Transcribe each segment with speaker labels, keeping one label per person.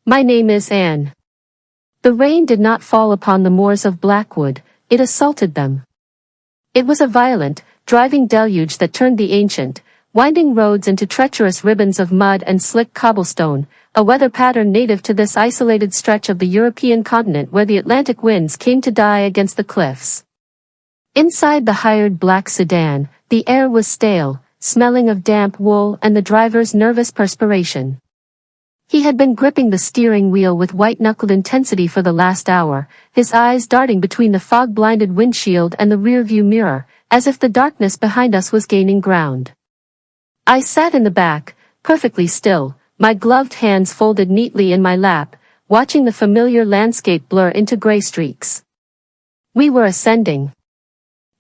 Speaker 1: My name is Anne. The rain did not fall upon the moors of Blackwood, it assaulted them. It was a violent, driving deluge that turned the ancient, winding roads into treacherous ribbons of mud and slick cobblestone, a weather pattern native to this isolated stretch of the European continent where the Atlantic winds came to die against the cliffs. Inside the hired black sedan, the air was stale, smelling of damp wool and the driver's nervous perspiration. He had been gripping the steering wheel with white-knuckled intensity for the last hour, his eyes darting between the fog-blinded windshield and the rear-view mirror, as if the darkness behind us was gaining ground. I sat in the back, perfectly still, my gloved hands folded neatly in my lap, watching the familiar landscape blur into gray streaks. We were ascending.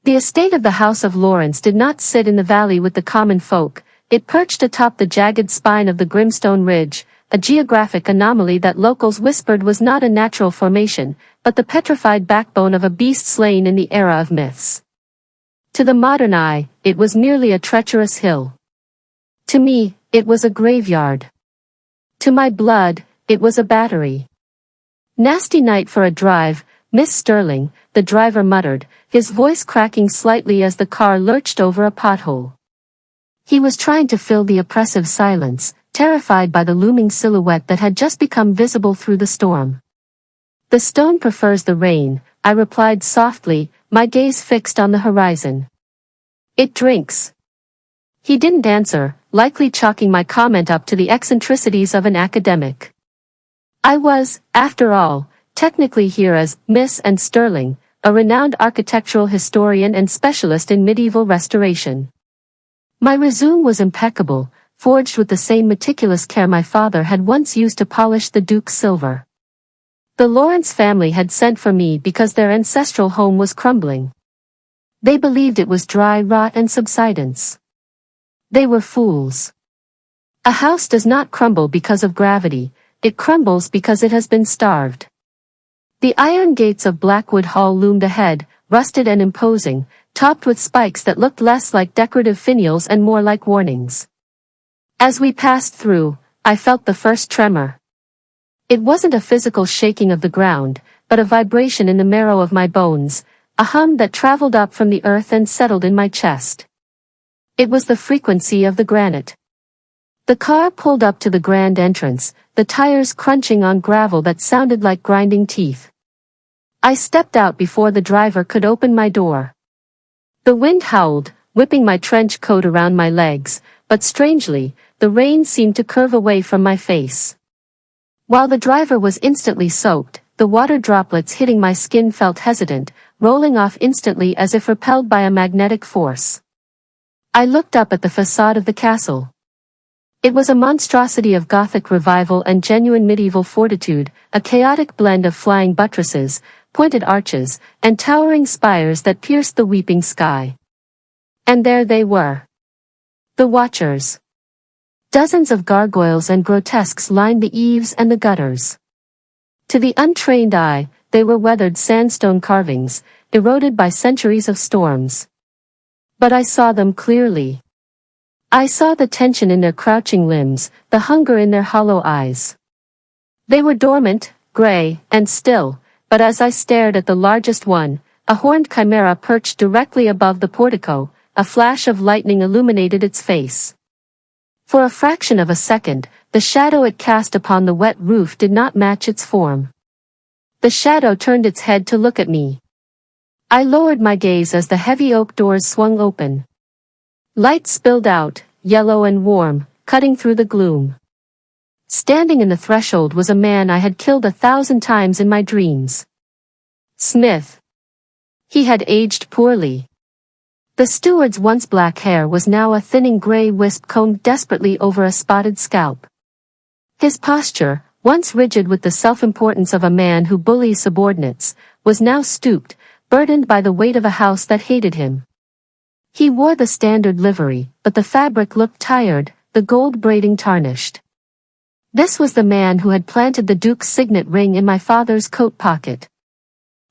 Speaker 1: The estate of the House of Lawrence did not sit in the valley with the common folk, it perched atop the jagged spine of the Grimstone Ridge, a geographic anomaly that locals whispered was not a natural formation, but the petrified backbone of a beast slain in the era of myths. To the modern eye, it was merely a treacherous hill. To me, it was a graveyard. To my blood, it was a battery. Nasty night for a drive, Miss Sterling, the driver muttered, his voice cracking slightly as the car lurched over a pothole. He was trying to fill the oppressive silence, terrified by the looming silhouette that had just become visible through the storm. The stone prefers the rain, I replied softly, my gaze fixed on the horizon. It drinks. He didn't answer, likely chalking my comment up to the eccentricities of an academic. I was, after all, technically here as Miss and Sterling, a renowned architectural historian and specialist in medieval restoration. My resume was impeccable, forged with the same meticulous care my father had once used to polish the Duke's silver. The Lawrence family had sent for me because their ancestral home was crumbling. They believed it was dry rot and subsidence. They were fools. A house does not crumble because of gravity, it crumbles because it has been starved. The iron gates of Blackwood Hall loomed ahead, rusted and imposing, topped with spikes that looked less like decorative finials and more like warnings. As we passed through, I felt the first tremor. It wasn't a physical shaking of the ground, but a vibration in the marrow of my bones, a hum that traveled up from the earth and settled in my chest. It was the frequency of the granite. The car pulled up to the grand entrance, the tires crunching on gravel that sounded like grinding teeth. I stepped out before the driver could open my door. The wind howled, whipping my trench coat around my legs, but strangely, the rain seemed to curve away from my face. While the driver was instantly soaked, the water droplets hitting my skin felt hesitant, rolling off instantly as if repelled by a magnetic force. I looked up at the facade of the castle. It was a monstrosity of Gothic revival and genuine medieval fortitude, a chaotic blend of flying buttresses, pointed arches, and towering spires that pierced the weeping sky. And there they were. The Watchers. Dozens of gargoyles and grotesques lined the eaves and the gutters. To the untrained eye, they were weathered sandstone carvings, eroded by centuries of storms. But I saw them clearly. I saw the tension in their crouching limbs, the hunger in their hollow eyes. They were dormant, gray, and still, but as I stared at the largest one, a horned chimera perched directly above the portico, a flash of lightning illuminated its face. For a fraction of a second, the shadow it cast upon the wet roof did not match its form. The shadow turned its head to look at me. I lowered my gaze as the heavy oak doors swung open. Light spilled out, yellow and warm, cutting through the gloom. Standing in the threshold was a man I had killed 1,000 times in my dreams. Smith. He had aged poorly. The steward's once black hair was now a thinning gray wisp combed desperately over a spotted scalp. His posture, once rigid with the self-importance of a man who bullies subordinates, was now stooped, burdened by the weight of a house that hated him. He wore the standard livery, but the fabric looked tired, the gold braiding tarnished. This was the man who had planted the Duke's signet ring in my father's coat pocket.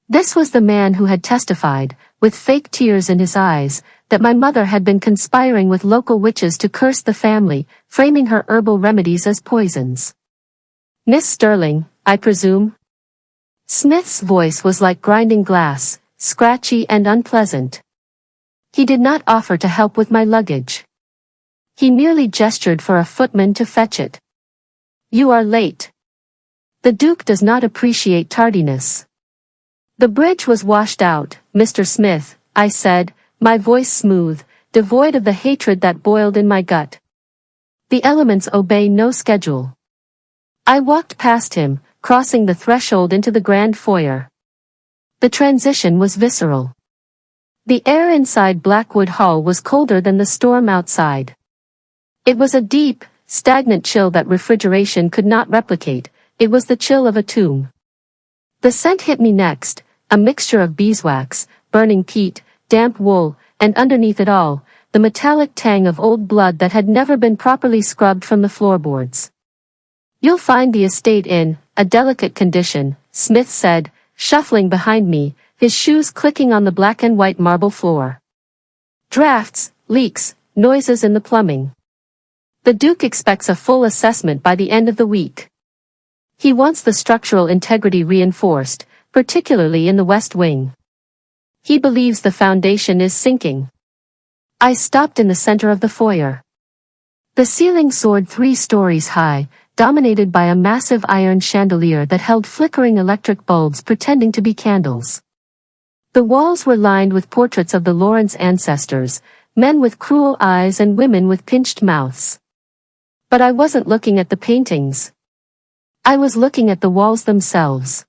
Speaker 1: This was the man who had testified, with fake tears in his eyes, that my mother had been conspiring with local witches to curse the family, framing her herbal remedies as poisons. Miss Sterling, I presume? Smith's voice was like grinding glass, scratchy and unpleasant. He did not offer to help with my luggage. He merely gestured for a footman to fetch it. You are late. The Duke does not appreciate tardiness. The bridge was washed out, Mr. Smith, I said, my voice smooth, devoid of the hatred that boiled in my gut. The elements obey no schedule. I walked past him, crossing the threshold into the grand foyer. The transition was visceral. The air inside Blackwood Hall was colder than the storm outside. It was a deep, stagnant chill that refrigeration could not replicate. It was the chill of a tomb. The scent hit me next, a mixture of beeswax, burning peat, damp wool, and underneath it all, the metallic tang of old blood that had never been properly scrubbed from the floorboards. You'll find the estate in a delicate condition, Smith said, shuffling behind me, his shoes clicking on the black and white marble floor. Drafts, leaks, noises in the plumbing. The Duke expects a full assessment by the end of the week. He wants the structural integrity reinforced, particularly in the West Wing. He believes the foundation is sinking. I stopped in the center of the foyer. The ceiling soared 3 stories high, dominated by a massive iron chandelier that held flickering electric bulbs pretending to be candles. The walls were lined with portraits of the Lawrence ancestors, men with cruel eyes and women with pinched mouths. But I wasn't looking at the paintings. I was looking at the walls themselves.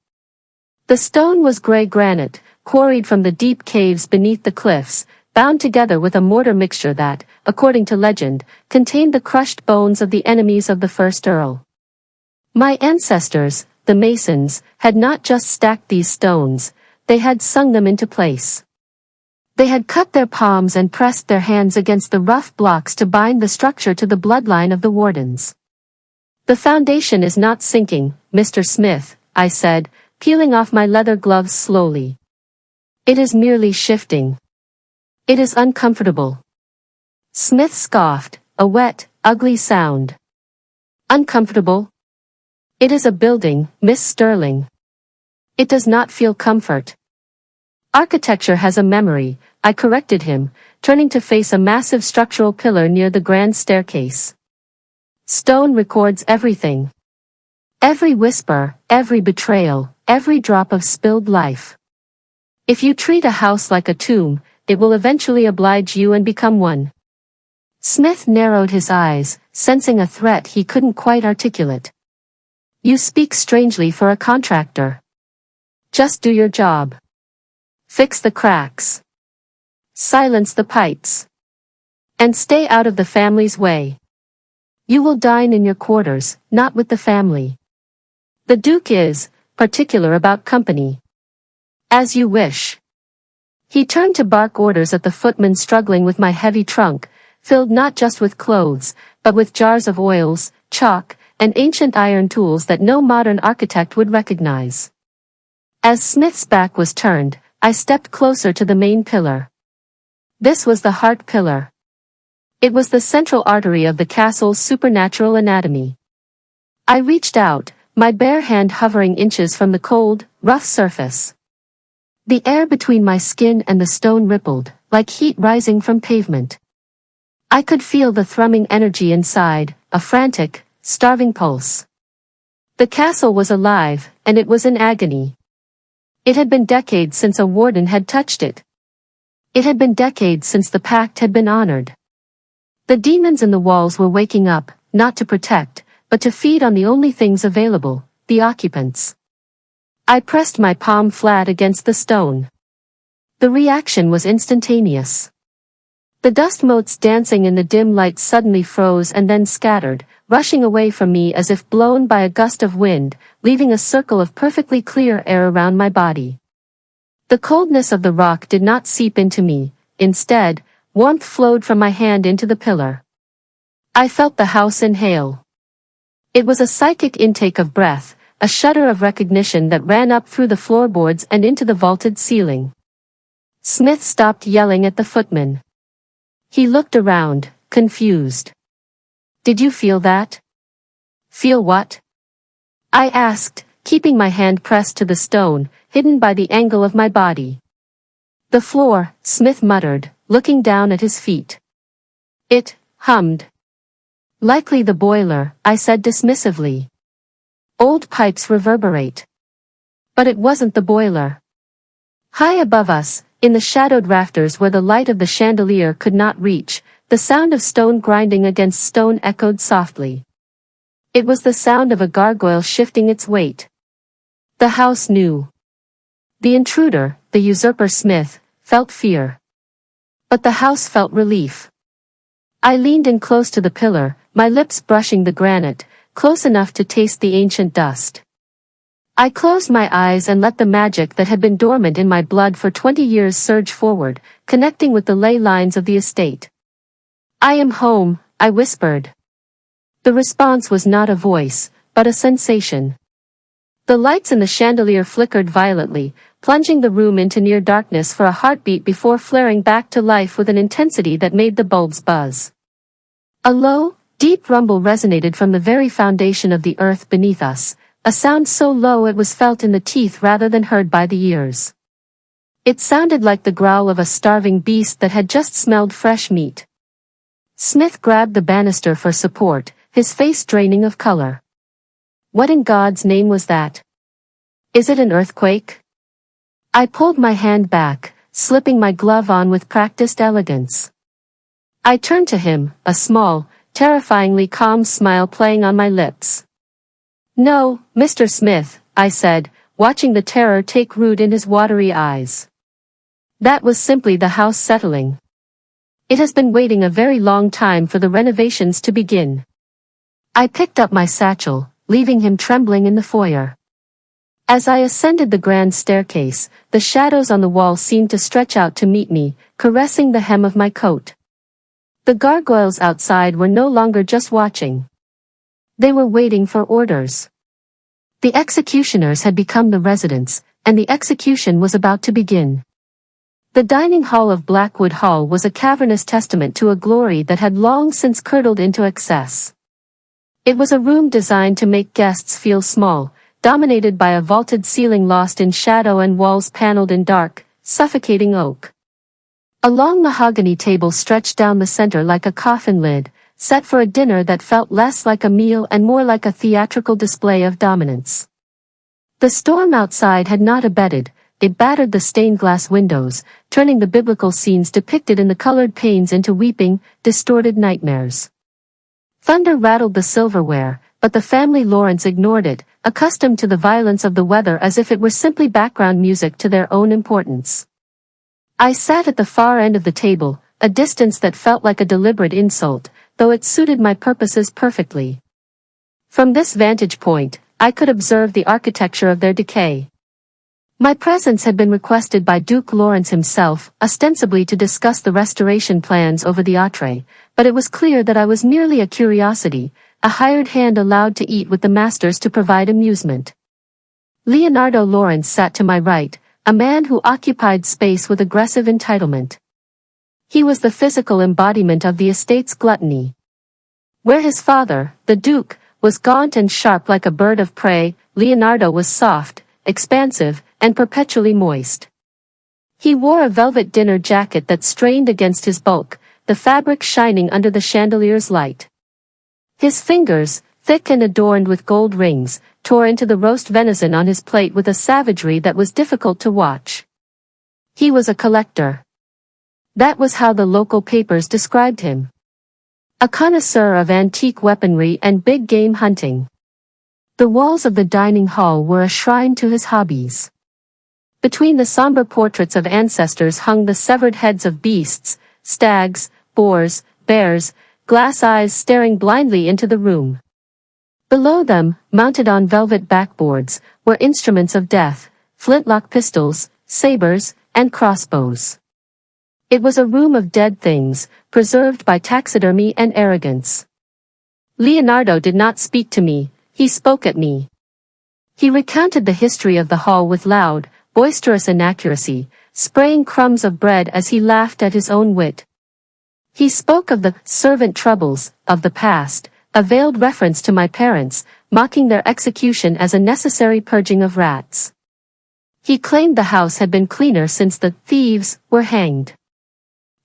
Speaker 1: The stone was gray granite, quarried from the deep caves beneath the cliffs, bound together with a mortar mixture that, according to legend, contained the crushed bones of the enemies of the first Earl. My ancestors, the Masons, had not just stacked these stones, they had sung them into place. They had cut their palms and pressed their hands against the rough blocks to bind the structure to the bloodline of the Wardens. The foundation is not sinking, Mr. Smith, I said, peeling off my leather gloves slowly. It is merely shifting. It is uncomfortable. Smith scoffed, a wet, ugly sound. Uncomfortable? It is a building, Miss Sterling. It does not feel comfort. Architecture has a memory, I corrected him, turning to face a massive structural pillar near the grand staircase. Stone records everything. Every whisper, every betrayal, every drop of spilled life. If you treat a house like a tomb, it will eventually oblige you and become one. Smith narrowed his eyes, sensing a threat he couldn't quite articulate. You speak strangely for a contractor. Just do your job. Fix the cracks. Silence the pipes. And stay out of the family's way. You will dine in your quarters, not with the family. The Duke is particular about company. As you wish. He turned to bark orders at the footman struggling with my heavy trunk, filled not just with clothes, but with jars of oils, chalk, and ancient iron tools that no modern architect would recognize. As Smith's back was turned, I stepped closer to the main pillar. This was the heart pillar. It was the central artery of the castle's supernatural anatomy. I reached out, my bare hand hovering inches from the cold, rough surface. The air between my skin and the stone rippled, like heat rising from pavement. I could feel the thrumming energy inside, a frantic, starving pulse. The castle was alive, and it was in agony. It had been decades since a warden had touched it. It had been decades since the pact had been honored. The demons in the walls were waking up, not to protect, but to feed on the only things available, the occupants. I pressed my palm flat against the stone. The reaction was instantaneous. The dust motes dancing in the dim light suddenly froze and then scattered, rushing away from me as if blown by a gust of wind, leaving a circle of perfectly clear air around my body. The coldness of the rock did not seep into me, instead, warmth flowed from my hand into the pillar. I felt the house inhale. It was a psychic intake of breath, a shudder of recognition that ran up through the floorboards and into the vaulted ceiling. Smith stopped yelling at the footman. He looked around, confused. Did you feel that? Feel what? I asked, keeping my hand pressed to the stone, hidden by the angle of my body. The floor, Smith muttered, looking down at his feet. It hummed. Likely the boiler, I said dismissively. Old pipes reverberate. But it wasn't the boiler. High above us, in the shadowed rafters where the light of the chandelier could not reach, the sound of stone grinding against stone echoed softly. It was the sound of a gargoyle shifting its weight. The house knew. The intruder, the usurper Smith, felt fear. But the house felt relief. I leaned in close to the pillar, my lips brushing the granite, close enough to taste the ancient dust. I closed my eyes and let the magic that had been dormant in my blood for 20 years surge forward, connecting with the ley lines of the estate. I am home, I whispered. The response was not a voice, but a sensation. The lights in the chandelier flickered violently, plunging the room into near darkness for a heartbeat before flaring back to life with an intensity that made the bulbs buzz. A low, deep rumble resonated from the very foundation of the earth beneath us, a sound so low it was felt in the teeth rather than heard by the ears. It sounded like the growl of a starving beast that had just smelled fresh meat. Smith grabbed the banister for support, his face draining of color. What in God's name was that? Is it an earthquake? I pulled my hand back, slipping my glove on with practiced elegance. I turned to him, a small, terrifyingly calm smile playing on my lips. No, Mr. Smith, I said, watching the terror take root in his watery eyes. That was simply the house settling. It has been waiting a very long time for the renovations to begin. I picked up my satchel, leaving him trembling in the foyer. As I ascended the grand staircase, the shadows on the wall seemed to stretch out to meet me, caressing the hem of my coat. The gargoyles outside were no longer just watching. They were waiting for orders. The executioners had become the residents, and the execution was about to begin. The dining hall of Blackwood Hall was a cavernous testament to a glory that had long since curdled into excess. It was a room designed to make guests feel small, dominated by a vaulted ceiling lost in shadow and walls paneled in dark, suffocating oak. A long mahogany table stretched down the center like a coffin lid, set for a dinner that felt less like a meal and more like a theatrical display of dominance. The storm outside had not abated. It battered the stained glass windows, turning the biblical scenes depicted in the colored panes into weeping, distorted nightmares. Thunder rattled the silverware, but the family Lawrence ignored it, accustomed to the violence of the weather as if it were simply background music to their own importance. I sat at the far end of the table, a distance that felt like a deliberate insult, though it suited my purposes perfectly. From this vantage point, I could observe the architecture of their decay. My presence had been requested by Duke Lawrence himself, ostensibly to discuss the restoration plans over the entree, but it was clear that I was merely a curiosity, a hired hand allowed to eat with the masters to provide amusement. Leonardo Lawrence sat to my right, a man who occupied space with aggressive entitlement. He was the physical embodiment of the estate's gluttony. Where his father, the Duke, was gaunt and sharp like a bird of prey, Leonardo was soft, expansive, and perpetually moist. He wore a velvet dinner jacket that strained against his bulk, the fabric shining under the chandelier's light. His fingers, thick and adorned with gold rings, tore into the roast venison on his plate with a savagery that was difficult to watch. He was a collector. That was how the local papers described him. A connoisseur of antique weaponry and big game hunting. The walls of the dining hall were a shrine to his hobbies. Between the somber portraits of ancestors hung the severed heads of beasts, stags, boars, bears, glass eyes staring blindly into the room. Below them, mounted on velvet backboards, were instruments of death, flintlock pistols, sabers, and crossbows. It was a room of dead things, preserved by taxidermy and arrogance. Leonardo did not speak to me, he spoke at me. He recounted the history of the hall with loud, boisterous inaccuracy, spraying crumbs of bread as he laughed at his own wit. He spoke of the servant troubles of the past, a veiled reference to my parents, mocking their execution as a necessary purging of rats. He claimed the house had been cleaner since the thieves were hanged.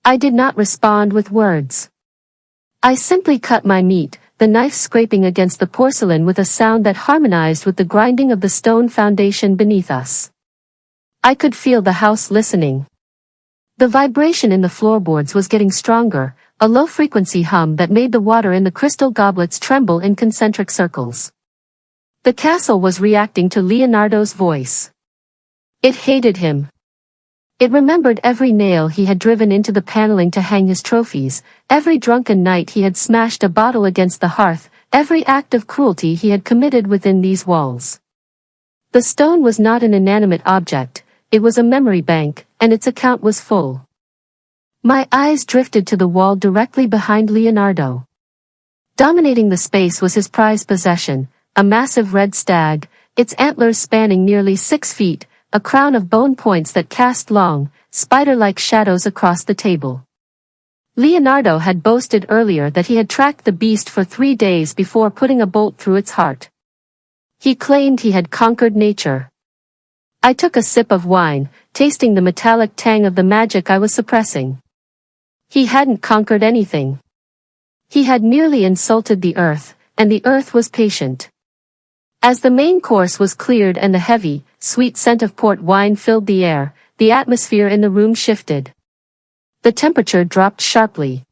Speaker 1: I did not respond with words. I simply cut my meat, the knife scraping against the porcelain with a sound that harmonized with the grinding of the stone foundation beneath us. I could feel the house listening. The vibration in the floorboards was getting stronger, a low-frequency hum that made the water in the crystal goblets tremble in concentric circles. The castle was reacting to Leonardo's voice. It hated him. It remembered every nail he had driven into the paneling to hang his trophies, every drunken night he had smashed a bottle against the hearth, every act of cruelty he had committed within these walls. The stone was not an inanimate object, it was a memory bank, and its account was full. My eyes drifted to the wall directly behind Leonardo. Dominating the space was his prized possession, a massive red stag, its antlers spanning nearly 6 feet, a crown of bone points that cast long, spider-like shadows across the table. Leonardo had boasted earlier that he had tracked the beast for 3 days before putting a bolt through its heart. He claimed he had conquered nature. I took a sip of wine, tasting the metallic tang of the magic I was suppressing. He hadn't conquered anything. He had merely insulted the earth, and the earth was patient. As the main course was cleared and the heavy, sweet scent of port wine filled the air, the atmosphere in the room shifted. The temperature dropped sharply.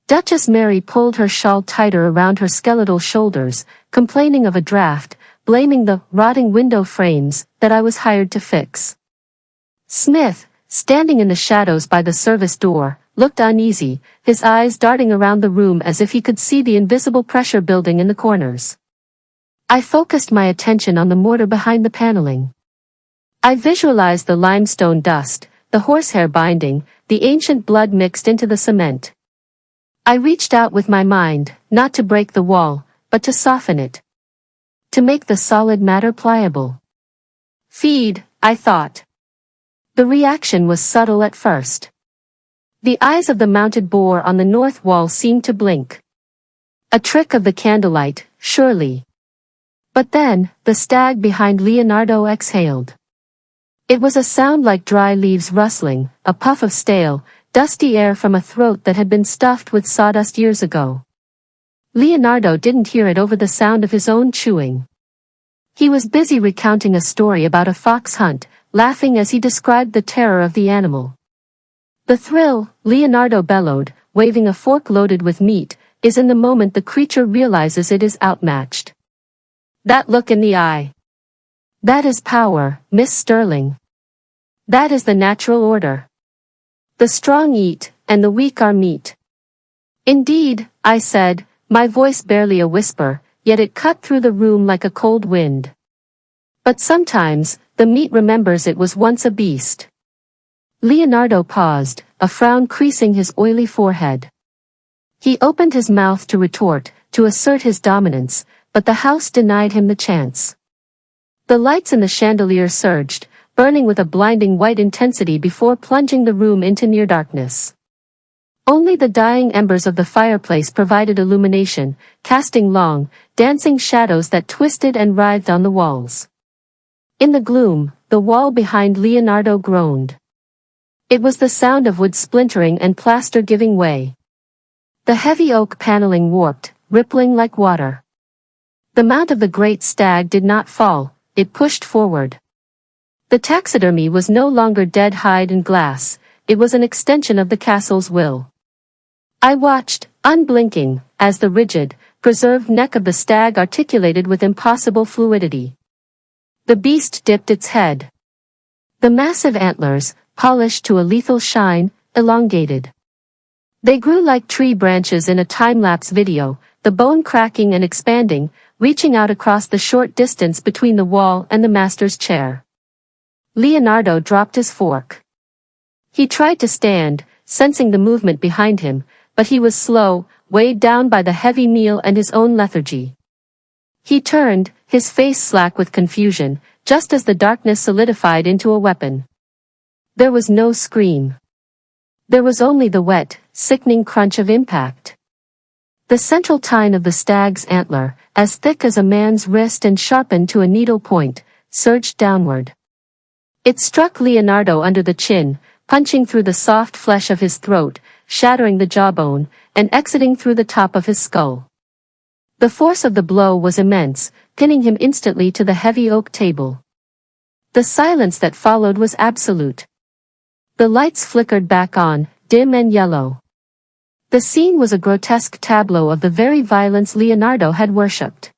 Speaker 1: Duchess Mary pulled her shawl tighter around her skeletal shoulders, complaining of a draft, blaming the rotting window frames that I was hired to fix. Smith, standing in the shadows by the service door, looked uneasy, his eyes darting around the room as if he could see the invisible pressure building in the corners. I focused my attention on the mortar behind the paneling. I visualized the limestone dust, the horsehair binding, the ancient blood mixed into the cement. I reached out with my mind, not to break the wall, but to soften it. To make the solid matter pliable. Feed, I thought. The reaction was subtle at first. The eyes of the mounted boar on the north wall seemed to blink. A trick of the candlelight, surely. But then, the stag behind Leonardo exhaled. It was a sound like dry leaves rustling, a puff of stale, dusty air from a throat that had been stuffed with sawdust years ago. Leonardo didn't hear it over the sound of his own chewing. He was busy recounting a story about a fox hunt, laughing as he described the terror of the animal. The thrill, Leonardo bellowed, waving a fork loaded with meat, is in the moment the creature realizes it is outmatched. That look in the eye. That is power, Miss Sterling. That is the natural order. The strong eat, and the weak are meat. Indeed, I said, my voice barely a whisper, yet it cut through the room like a cold wind. But sometimes, the meat remembers it was once a beast. Leonardo paused, a frown creasing his oily forehead. He opened his mouth to retort, to assert his dominance, but the house denied him the chance. The lights in the chandelier surged, burning with a blinding white intensity before plunging the room into near darkness. Only the dying embers of the fireplace provided illumination, casting long, dancing shadows that twisted and writhed on the walls. In the gloom, the wall behind Leonardo groaned. It was the sound of wood splintering and plaster giving way. The heavy oak paneling warped, rippling like water. The mount of the great stag did not fall, it pushed forward. The taxidermy was no longer dead hide and glass, it was an extension of the castle's will. I watched, unblinking, as the rigid, preserved neck of the stag articulated with impossible fluidity. The beast dipped its head. The massive antlers, polished to a lethal shine, elongated. They grew like tree branches in a time-lapse video, the bone cracking and expanding, reaching out across the short distance between the wall and the master's chair. Leonardo dropped his fork. He tried to stand, sensing the movement behind him, but he was slow, weighed down by the heavy meal and his own lethargy. He turned, his face slack with confusion, just as the darkness solidified into a weapon. There was no scream. There was only the wet, sickening crunch of impact. The central tine of the stag's antler, as thick as a man's wrist and sharpened to a needle point, surged downward. It struck Leonardo under the chin, punching through the soft flesh of his throat, shattering the jawbone, and exiting through the top of his skull. The force of the blow was immense, pinning him instantly to the heavy oak table. The silence that followed was absolute. The lights flickered back on, dim and yellow. The scene was a grotesque tableau of the very violence Leonardo had worshipped.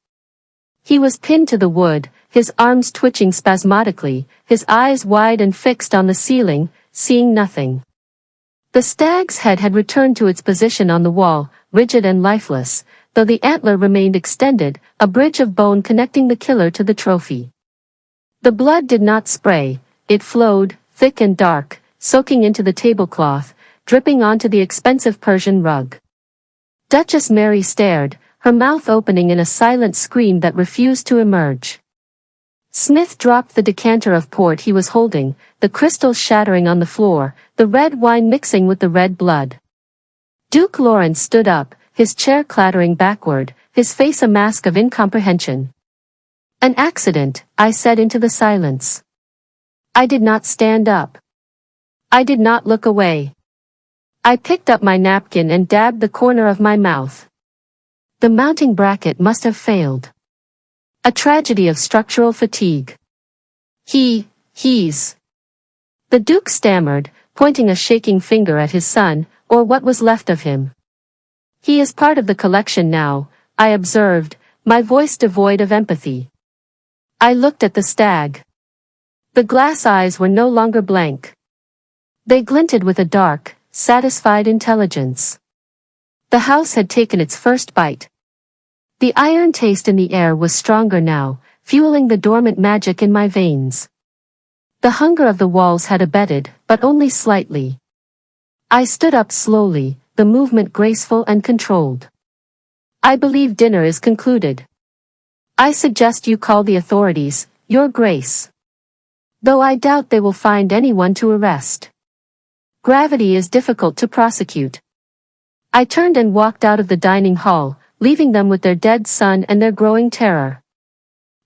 Speaker 1: He was pinned to the wood, his arms twitching spasmodically, his eyes wide and fixed on the ceiling, seeing nothing. The stag's head had returned to its position on the wall, rigid and lifeless, though the antler remained extended, a bridge of bone connecting the killer to the trophy. The blood did not spray, it flowed, thick and dark, soaking into the tablecloth, dripping onto the expensive Persian rug. Duchess Mary stared, her mouth opening in a silent scream that refused to emerge. Smith dropped the decanter of port he was holding, the crystals shattering on the floor, the red wine mixing with the red blood. Duke Lawrence stood up, his chair clattering backward, his face a mask of incomprehension. An accident, I said into the silence. I did not stand up. I did not look away. I picked up my napkin and dabbed the corner of my mouth. The mounting bracket must have failed. A tragedy of structural fatigue. He's. The Duke stammered, pointing a shaking finger at his son, or what was left of him. He is part of the collection now, I observed, my voice devoid of empathy. I looked at the stag. The glass eyes were no longer blank. They glinted with a dark, satisfied intelligence. The house had taken its first bite. The iron taste in the air was stronger now, fueling the dormant magic in my veins. The hunger of the walls had abated, but only slightly. I stood up slowly, the movement graceful and controlled. I believe dinner is concluded. I suggest you call the authorities, Your Grace. Though I doubt they will find anyone to arrest. Gravity is difficult to prosecute. I turned and walked out of the dining hall, leaving them with their dead son and their growing terror.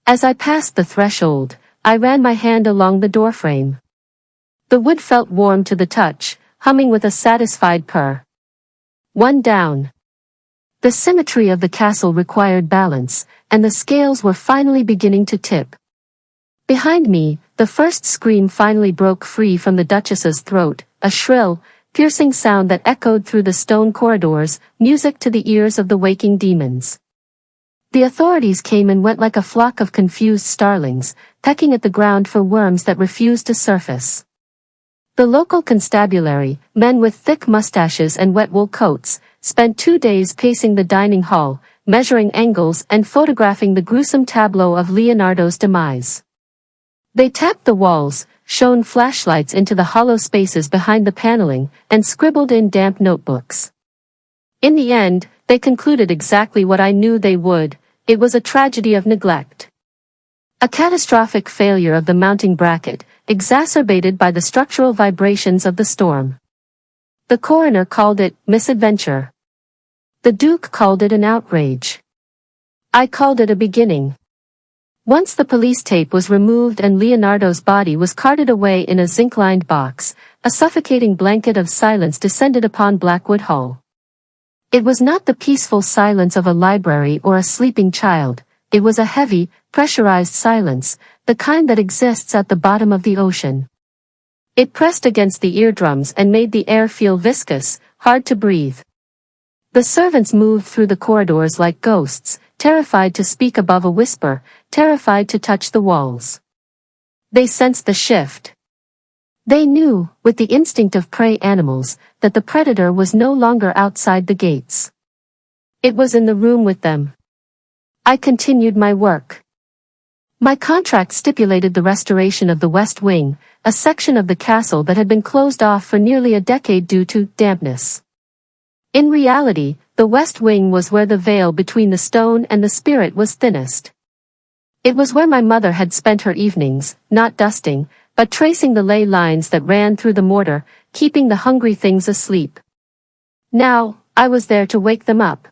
Speaker 1: As I passed the threshold, I ran my hand along the doorframe. The wood felt warm to the touch, humming with a satisfied purr. One down. The symmetry of the castle required balance, and the scales were finally beginning to tip. Behind me, the first scream finally broke free from the Duchess's throat, a shrill, piercing sound that echoed through the stone corridors, music to the ears of the waking demons. The authorities came and went like a flock of confused starlings, pecking at the ground for worms that refused to surface. The local constabulary, men with thick mustaches and wet wool coats, spent 2 days pacing the dining hall, measuring angles and photographing the gruesome tableau of Leonardo's demise. They tapped the walls, shone flashlights into the hollow spaces behind the paneling, and scribbled in damp notebooks. In the end, they concluded exactly what I knew they would: it was a tragedy of neglect. A catastrophic failure of the mounting bracket, exacerbated by the structural vibrations of the storm. The coroner called it misadventure. The Duke called it an outrage. I called it a beginning. Once the police tape was removed and Leonardo's body was carted away in a zinc-lined box, a suffocating blanket of silence descended upon Blackwood Hall. It was not the peaceful silence of a library or a sleeping child, it was a heavy, pressurized silence, the kind that exists at the bottom of the ocean. It pressed against the eardrums and made the air feel viscous, hard to breathe. The servants moved through the corridors like ghosts, terrified to speak above a whisper, terrified to touch the walls. They sensed the shift. They knew, with the instinct of prey animals, that the predator was no longer outside the gates. It was in the room with them. I continued my work. My contract stipulated the restoration of the West Wing, a section of the castle that had been closed off for nearly a decade due to dampness. In reality, the West Wing was where the veil between the stone and the spirit was thinnest. It was where my mother had spent her evenings, not dusting, but tracing the ley lines that ran through the mortar, keeping the hungry things asleep. Now, I was there to wake them up.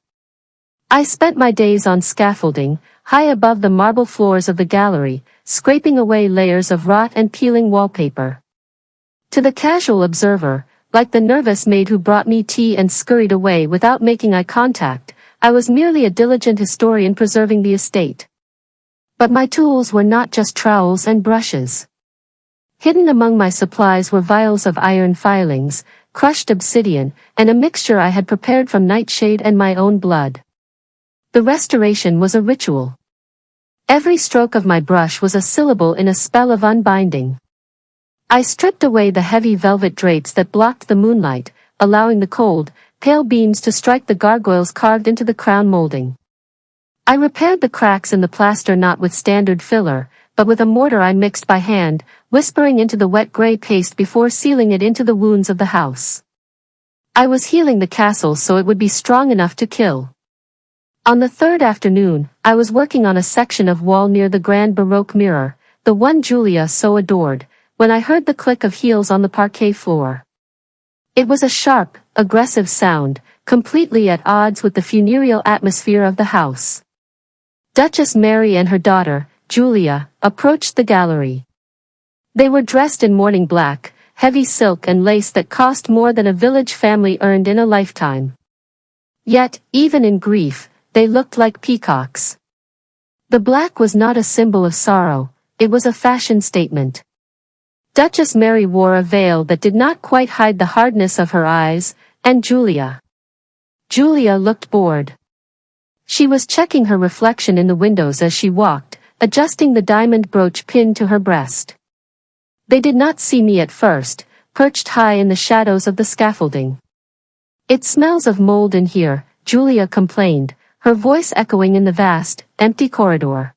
Speaker 1: I spent my days on scaffolding, high above the marble floors of the gallery, scraping away layers of rot and peeling wallpaper. To the casual observer, like the nervous maid who brought me tea and scurried away without making eye contact, I was merely a diligent historian preserving the estate. But my tools were not just trowels and brushes. Hidden among my supplies were vials of iron filings, crushed obsidian, and a mixture I had prepared from nightshade and my own blood. The restoration was a ritual. Every stroke of my brush was a syllable in a spell of unbinding. I stripped away the heavy velvet drapes that blocked the moonlight, allowing the cold, pale beams to strike the gargoyles carved into the crown molding. I repaired the cracks in the plaster not with standard filler, but with a mortar I mixed by hand, whispering into the wet gray paste before sealing it into the wounds of the house. I was healing the castle so it would be strong enough to kill. On the third afternoon, I was working on a section of wall near the grand Baroque mirror, the one Julia so adored, when I heard the click of heels on the parquet floor. It was a sharp, aggressive sound, completely at odds with the funereal atmosphere of the house. Duchess Mary and her daughter, Julia, approached the gallery. They were dressed in mourning black, heavy silk and lace that cost more than a village family earned in a lifetime. Yet, even in grief, they looked like peacocks. The black was not a symbol of sorrow, it was a fashion statement. Duchess Mary wore a veil that did not quite hide the hardness of her eyes, and Julia looked bored. She was checking her reflection in the windows as she walked, adjusting the diamond brooch pinned to her breast. They did not see me at first, perched high in the shadows of the scaffolding. "It smells of mold in here," Julia complained, her voice echoing in the vast, empty corridor.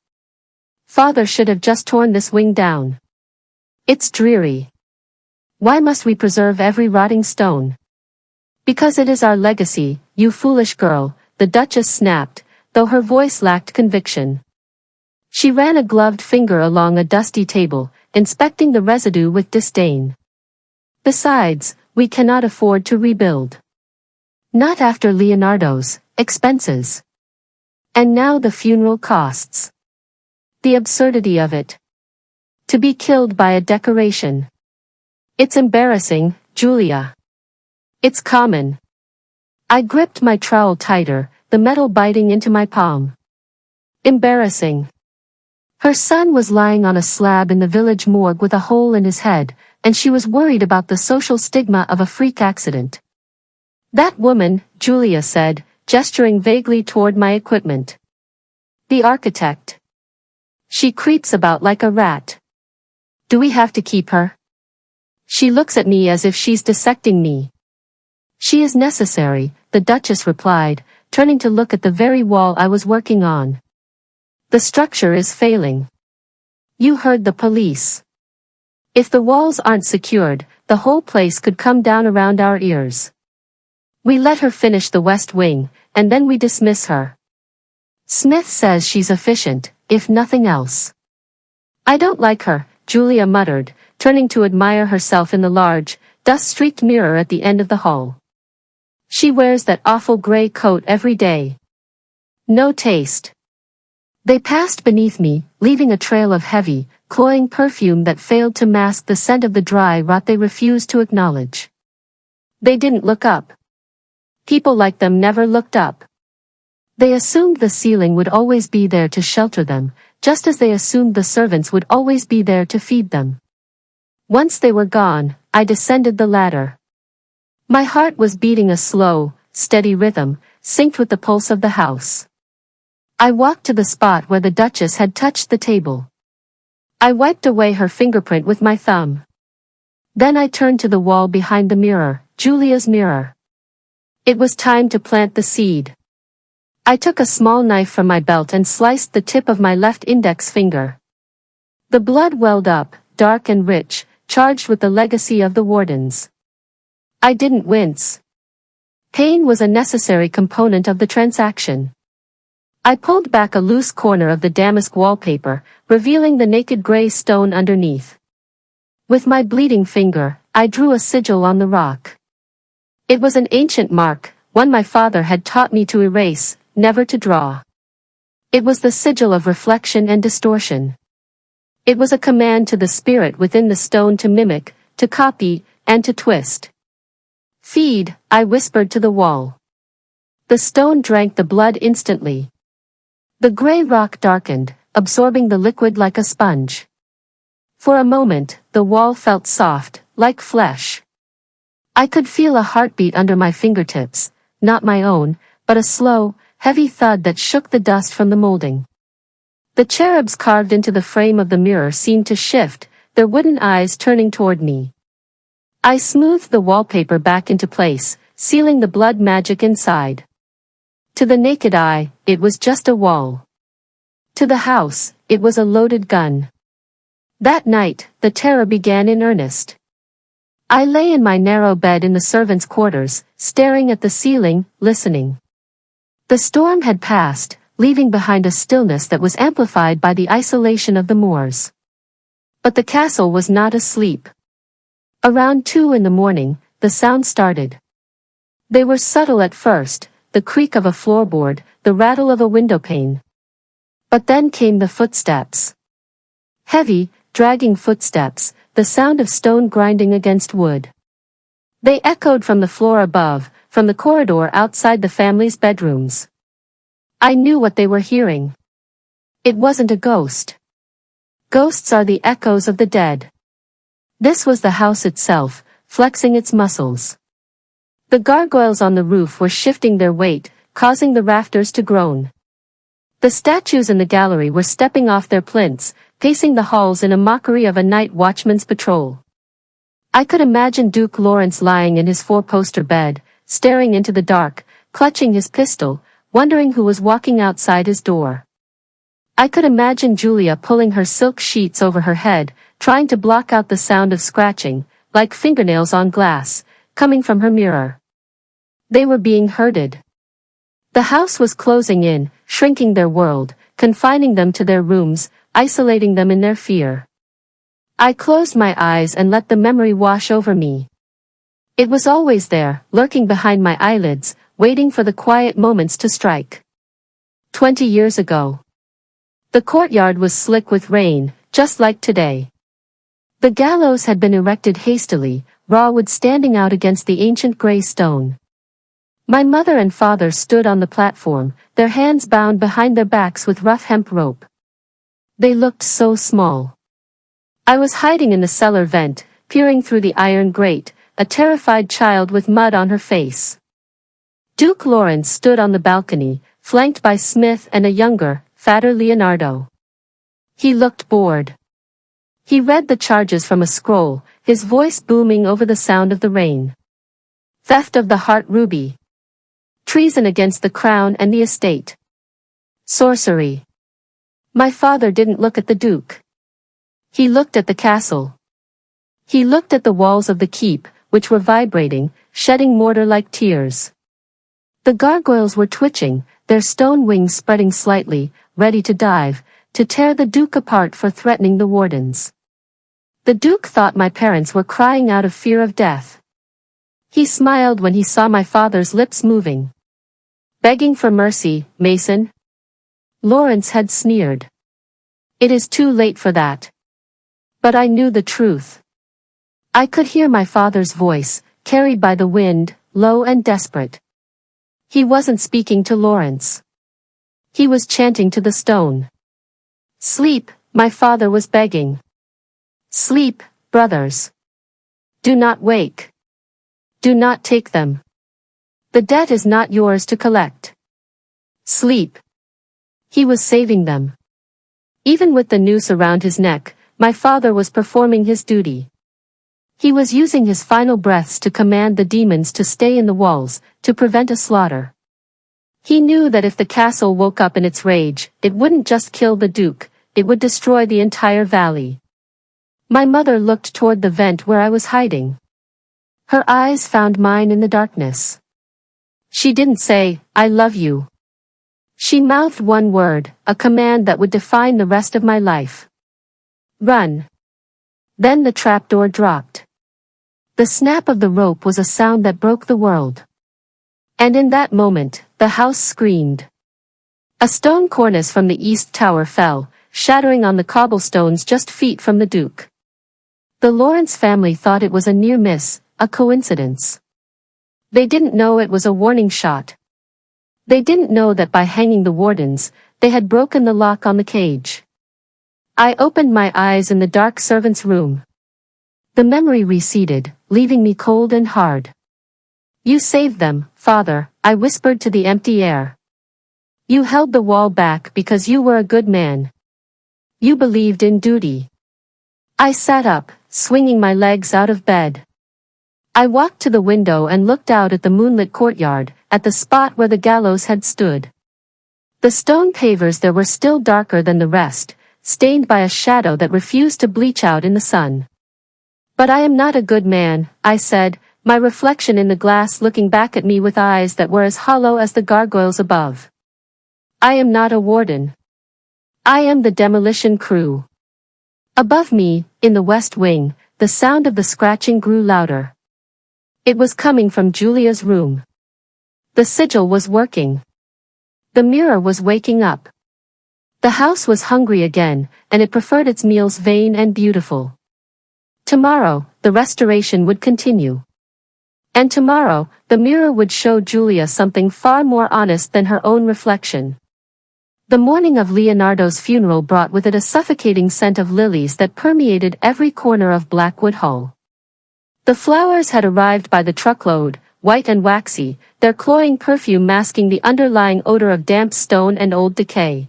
Speaker 1: "Father should have just torn this wing down. It's dreary. Why must we preserve every rotting stone?" "Because it is our legacy, you foolish girl," the Duchess snapped, though her voice lacked conviction. She ran a gloved finger along a dusty table, inspecting the residue with disdain. "Besides, we cannot afford to rebuild. Not after Leonardo's expenses. And now the funeral costs. The absurdity of it. To be killed by a decoration. It's embarrassing, Julia. It's common." I gripped my trowel tighter, the metal biting into my palm. Embarrassing. Her son was lying on a slab in the village morgue with a hole in his head, and she was worried about the social stigma of a freak accident. "That woman," Julia said, gesturing vaguely toward my equipment. "The architect. She creeps about like a rat. Do we have to keep her? She looks at me as if she's dissecting me." "She is necessary," the Duchess replied, turning to look at the very wall I was working on. "The structure is failing. You heard the police. If the walls aren't secured, the whole place could come down around our ears. We let her finish the west wing, and then we dismiss her. Smith says she's efficient, if nothing else." "I don't like her," Julia muttered, turning to admire herself in the large, dust-streaked mirror at the end of the hall. "She wears that awful gray coat every day. No taste." They passed beneath me, leaving a trail of heavy, cloying perfume that failed to mask the scent of the dry rot they refused to acknowledge. They didn't look up. People like them never looked up. They assumed the ceiling would always be there to shelter them, just as they assumed the servants would always be there to feed them. Once they were gone, I descended the ladder. My heart was beating a slow, steady rhythm, synced with the pulse of the house. I walked to the spot where the Duchess had touched the table. I wiped away her fingerprint with my thumb. Then I turned to the wall behind the mirror, Julia's mirror. It was time to plant the seed. I took a small knife from my belt and sliced the tip of my left index finger. The blood welled up, dark and rich, charged with the legacy of the Wardens. I didn't wince. Pain was a necessary component of the transaction. I pulled back a loose corner of the damask wallpaper, revealing the naked gray stone underneath. With my bleeding finger, I drew a sigil on the rock. It was an ancient mark, one my father had taught me to erase, never to draw. It was the sigil of reflection and distortion. It was a command to the spirit within the stone to mimic, to copy, and to twist. Feed, I whispered to the wall. The stone drank the blood instantly. The gray rock darkened, absorbing the liquid like a sponge. For a moment, the wall felt soft, like flesh. I could feel a heartbeat under my fingertips, not my own, but a slow, heavy thud that shook the dust from the molding. The cherubs carved into the frame of the mirror seemed to shift, their wooden eyes turning toward me. I smoothed the wallpaper back into place, sealing the blood magic inside. To the naked eye, it was just a wall. To the house, it was a loaded gun. That night, the terror began in earnest. I lay in my narrow bed in the servants' quarters, staring at the ceiling, listening. The storm had passed, leaving behind a stillness that was amplified by the isolation of the moors. But the castle was not asleep. Around 2 in the morning, the sounds started. They were subtle at first, the creak of a floorboard, the rattle of a windowpane. But then came the footsteps. Heavy, dragging footsteps, the sound of stone grinding against wood. They echoed from the floor above, from the corridor outside the family's bedrooms. I knew what they were hearing. It wasn't a ghost. Ghosts are the echoes of the dead. This was the house itself, flexing its muscles. The gargoyles on the roof were shifting their weight, causing the rafters to groan. The statues in the gallery were stepping off their plinths, pacing the halls in a mockery of a night watchman's patrol. I could imagine Duke Lawrence lying in his 4-poster bed, staring into the dark, clutching his pistol, wondering who was walking outside his door. I could imagine Julia pulling her silk sheets over her head, trying to block out the sound of scratching, like fingernails on glass, coming from her mirror. They were being herded. The house was closing in, shrinking their world, confining them to their rooms, isolating them in their fear. I closed my eyes and let the memory wash over me. It was always there, lurking behind my eyelids, waiting for the quiet moments to strike. 20 years ago. The courtyard was slick with rain, just like today. The gallows had been erected hastily, raw wood standing out against the ancient gray stone. My mother and father stood on the platform, their hands bound behind their backs with rough hemp rope. They looked so small. I was hiding in the cellar vent, peering through the iron grate, a terrified child with mud on her face. Duke Lawrence stood on the balcony, flanked by Smith and a younger, fatter Leonardo. He looked bored. He read the charges from a scroll, his voice booming over the sound of the rain. Theft of the heart ruby. Treason against the crown and the estate. Sorcery. My father didn't look at the Duke. He looked at the castle. He looked at the walls of the keep, which were vibrating, shedding mortar like tears. The gargoyles were twitching, their stone wings spreading slightly, ready to dive, to tear the Duke apart for threatening the wardens. The Duke thought my parents were crying out of fear of death. He smiled when he saw my father's lips moving. Begging for mercy, Mason? Lawrence had sneered. It is too late for that. But I knew the truth. I could hear my father's voice, carried by the wind, low and desperate. He wasn't speaking to Lawrence. He was chanting to the stone. Sleep, my father was begging. Sleep, brothers. Do not wake. Do not take them. The debt is not yours to collect. Sleep. He was saving them. Even with the noose around his neck, my father was performing his duty. He was using his final breaths to command the demons to stay in the walls, to prevent a slaughter. He knew that if the castle woke up in its rage, it wouldn't just kill the Duke, it would destroy the entire valley. My mother looked toward the vent where I was hiding. Her eyes found mine in the darkness. She didn't say, "I love you." She mouthed one word, a command that would define the rest of my life. Run. Then the trapdoor dropped. The snap of the rope was a sound that broke the world. And in that moment, the house screamed. A stone cornice from the east tower fell, shattering on the cobblestones just feet from the Duke. The Lawrence family thought it was a near miss, a coincidence. They didn't know it was a warning shot. They didn't know that by hanging the wardens, they had broken the lock on the cage. I opened my eyes in the dark servant's room. The memory receded, leaving me cold and hard. You saved them, Father, I whispered to the empty air. You held the wall back because you were a good man. You believed in duty. I sat up, swinging my legs out of bed. I walked to the window and looked out at the moonlit courtyard, at the spot where the gallows had stood. The stone pavers there were still darker than the rest, stained by a shadow that refused to bleach out in the sun. But I am not a good man, I said, my reflection in the glass looking back at me with eyes that were as hollow as the gargoyles above. I am not a warden. I am the demolition crew. Above me, in the west wing, the sound of the scratching grew louder. It was coming from Julia's room. The sigil was working. The mirror was waking up. The house was hungry again, and it preferred its meals vain and beautiful. Tomorrow, the restoration would continue. And tomorrow, the mirror would show Julia something far more honest than her own reflection. The morning of Leonardo's funeral brought with it a suffocating scent of lilies that permeated every corner of Blackwood Hall. The flowers had arrived by the truckload, white and waxy, their cloying perfume masking the underlying odor of damp stone and old decay.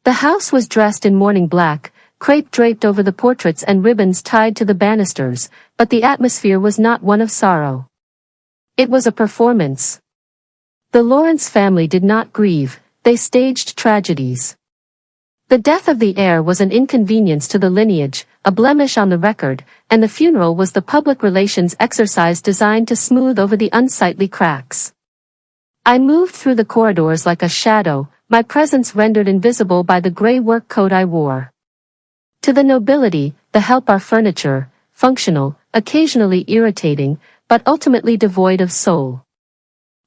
Speaker 1: The house was dressed in mourning black, crepe draped over the portraits and ribbons tied to the banisters, but the atmosphere was not one of sorrow. It was a performance. The Lawrence family did not grieve, they staged tragedies. The death of the heir was an inconvenience to the lineage, a blemish on the record, and the funeral was the public relations exercise designed to smooth over the unsightly cracks. I moved through the corridors like a shadow, my presence rendered invisible by the gray work coat I wore. To the nobility, the help our furniture, functional, occasionally irritating, but ultimately devoid of soul.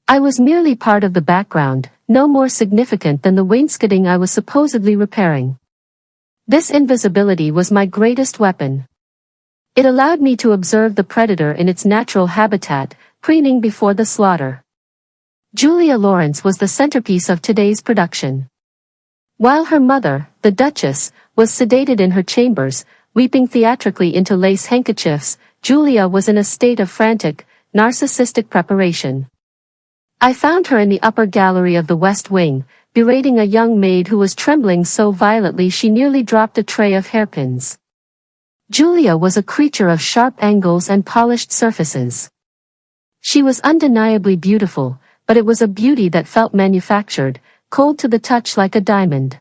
Speaker 1: I was merely part of the background, no more significant than the wainscoting I was supposedly repairing. This invisibility was my greatest weapon. It allowed me to observe the predator in its natural habitat, preening before the slaughter. Julia Lawrence was the centerpiece of today's production. While her mother, the Duchess, was sedated in her chambers, weeping theatrically into lace handkerchiefs, Julia was in a state of frantic, narcissistic preparation. I found her in the upper gallery of the West Wing, berating a young maid who was trembling so violently she nearly dropped a tray of hairpins. Julia was a creature of sharp angles and polished surfaces. She was undeniably beautiful, but it was a beauty that felt manufactured, cold to the touch like a diamond.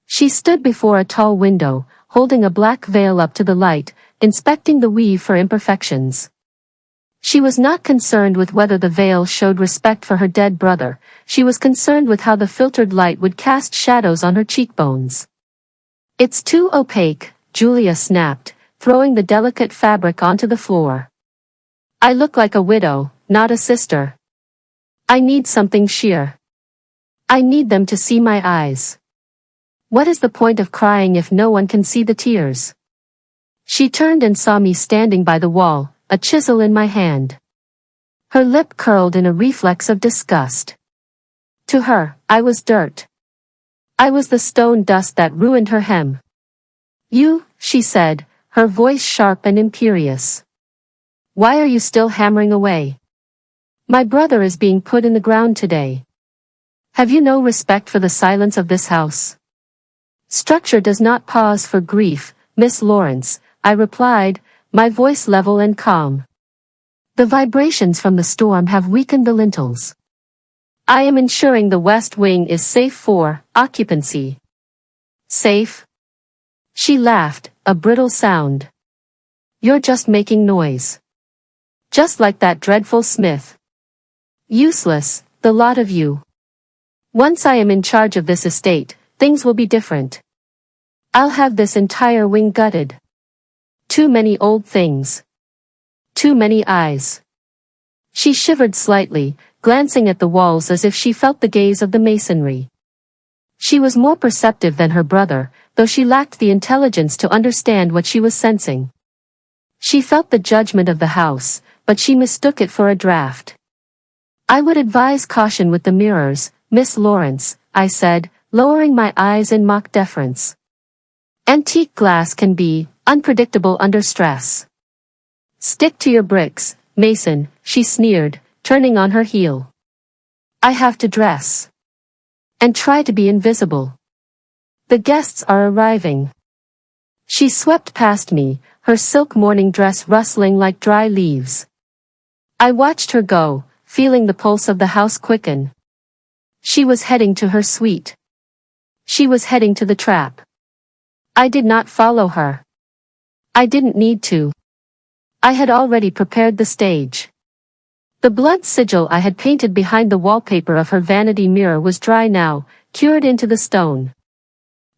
Speaker 1: She stood before a tall window, holding a black veil up to the light, inspecting the weave for imperfections. She was not concerned with whether the veil showed respect for her dead brother, she was concerned with how the filtered light would cast shadows on her cheekbones. "It's too opaque," Julia snapped, throwing the delicate fabric onto the floor. "I look like a widow, not a sister. I need something sheer. I need them to see my eyes. What is the point of crying if no one can see the tears?" She turned and saw me standing by the wall, a chisel in my hand. Her lip curled in a reflex of disgust. To her, I was dirt. I was the stone dust that ruined her hem. "You," she said, her voice sharp and imperious. "Why are you still hammering away? My brother is being put in the ground today. Have you no respect for the silence of this house?" "Structure does not pause for grief, Miss Lawrence," I replied, my voice level and calm. "The vibrations from the storm have weakened the lintels. I am ensuring the West Wing is safe for occupancy." "Safe?" She laughed, a brittle sound. "You're just making noise. Just like that dreadful Smith. Useless, the lot of you. Once I am in charge of this estate, things will be different. I'll have this entire wing gutted. Too many old things. Too many eyes." She shivered slightly, glancing at the walls as if she felt the gaze of the masonry. She was more perceptive than her brother, though she lacked the intelligence to understand what she was sensing. She felt the judgment of the house, but she mistook it for a draft. "I would advise caution with the mirrors, Miss Lawrence," I said, lowering my eyes in mock deference. "Antique glass can be unpredictable under stress." "Stick to your bricks, Mason," she sneered, turning on her heel. "I have to dress. And try to be invisible. The guests are arriving." She swept past me, her silk morning dress rustling like dry leaves. I watched her go, feeling the pulse of the house quicken. She was heading to her suite. She was heading to the trap. I did not follow her. I didn't need to. I had already prepared the stage. The blood sigil I had painted behind the wallpaper of her vanity mirror was dry now, cured into the stone.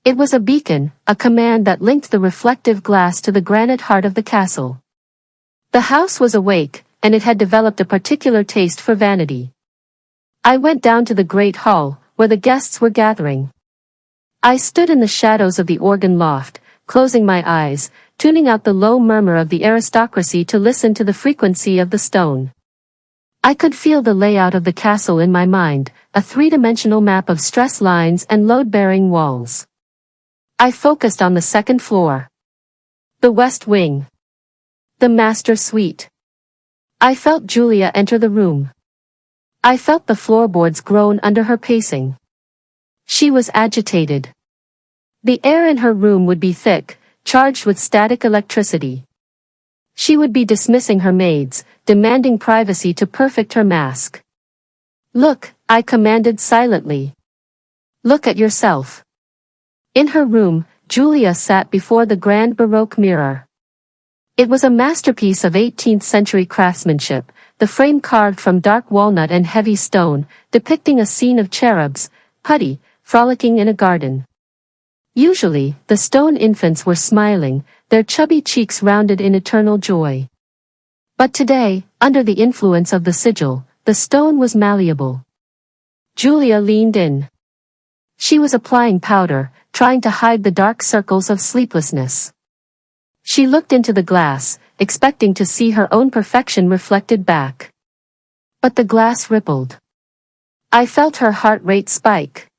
Speaker 1: It was a beacon, a command that linked the reflective glass to the granite heart of the castle. The house was awake, and it had developed a particular taste for vanity. I went down to the great hall, where the guests were gathering. I stood in the shadows of the organ loft, closing my eyes, tuning out the low murmur of the aristocracy to listen to the frequency of the stone. I could feel the layout of the castle in my mind, a three-dimensional map of stress lines and load-bearing walls. I focused on the second floor. The west wing. The master suite. I felt Julia enter the room. I felt the floorboards groan under her pacing. She was agitated. The air in her room would be thick, charged with static electricity. She would be dismissing her maids, demanding privacy to perfect her mask. "Look," I commanded silently. "Look at yourself." In her room, Julia sat before the grand Baroque mirror. It was a masterpiece of 18th century craftsmanship, the frame carved from dark walnut and heavy stone, depicting a scene of cherubs, putty, frolicking in a garden. Usually, the stone infants were smiling, their chubby cheeks rounded in eternal joy. But today, under the influence of the sigil, the stone was malleable. Julia leaned in. She was applying powder, trying to hide the dark circles of sleeplessness. She looked into the glass, expecting to see her own perfection reflected back. But the glass rippled. I felt her heart rate spike.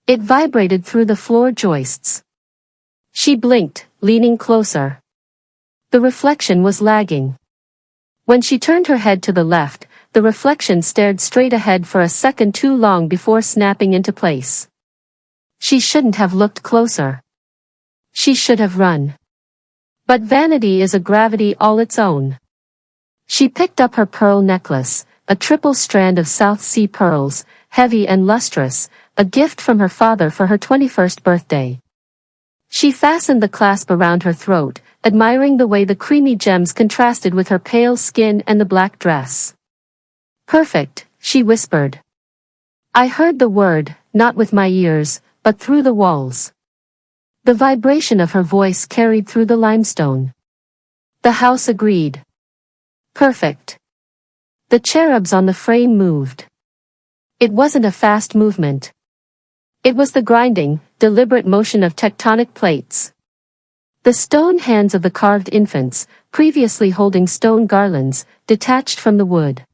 Speaker 1: It vibrated through the floor joists. She blinked, leaning closer. The reflection was lagging. When she turned her head to the left, the reflection stared straight ahead for a second too long before snapping into place. She shouldn't have looked closer. She should have run. But vanity is a gravity all its own. She picked up her pearl necklace, a triple strand of South Sea pearls, heavy and lustrous, a gift from her father for her 21st birthday. She fastened the clasp around her throat, admiring the way the creamy gems contrasted with her pale skin and the black dress. "Perfect," she whispered. I heard the word, not with my ears, but through the walls. The vibration of her voice carried through the limestone. The house agreed. Perfect. The cherubs on the frame moved. It wasn't a fast movement. It was the grinding, deliberate motion of tectonic plates. The stone hands of the carved infants, previously holding stone garlands, detached from the wood.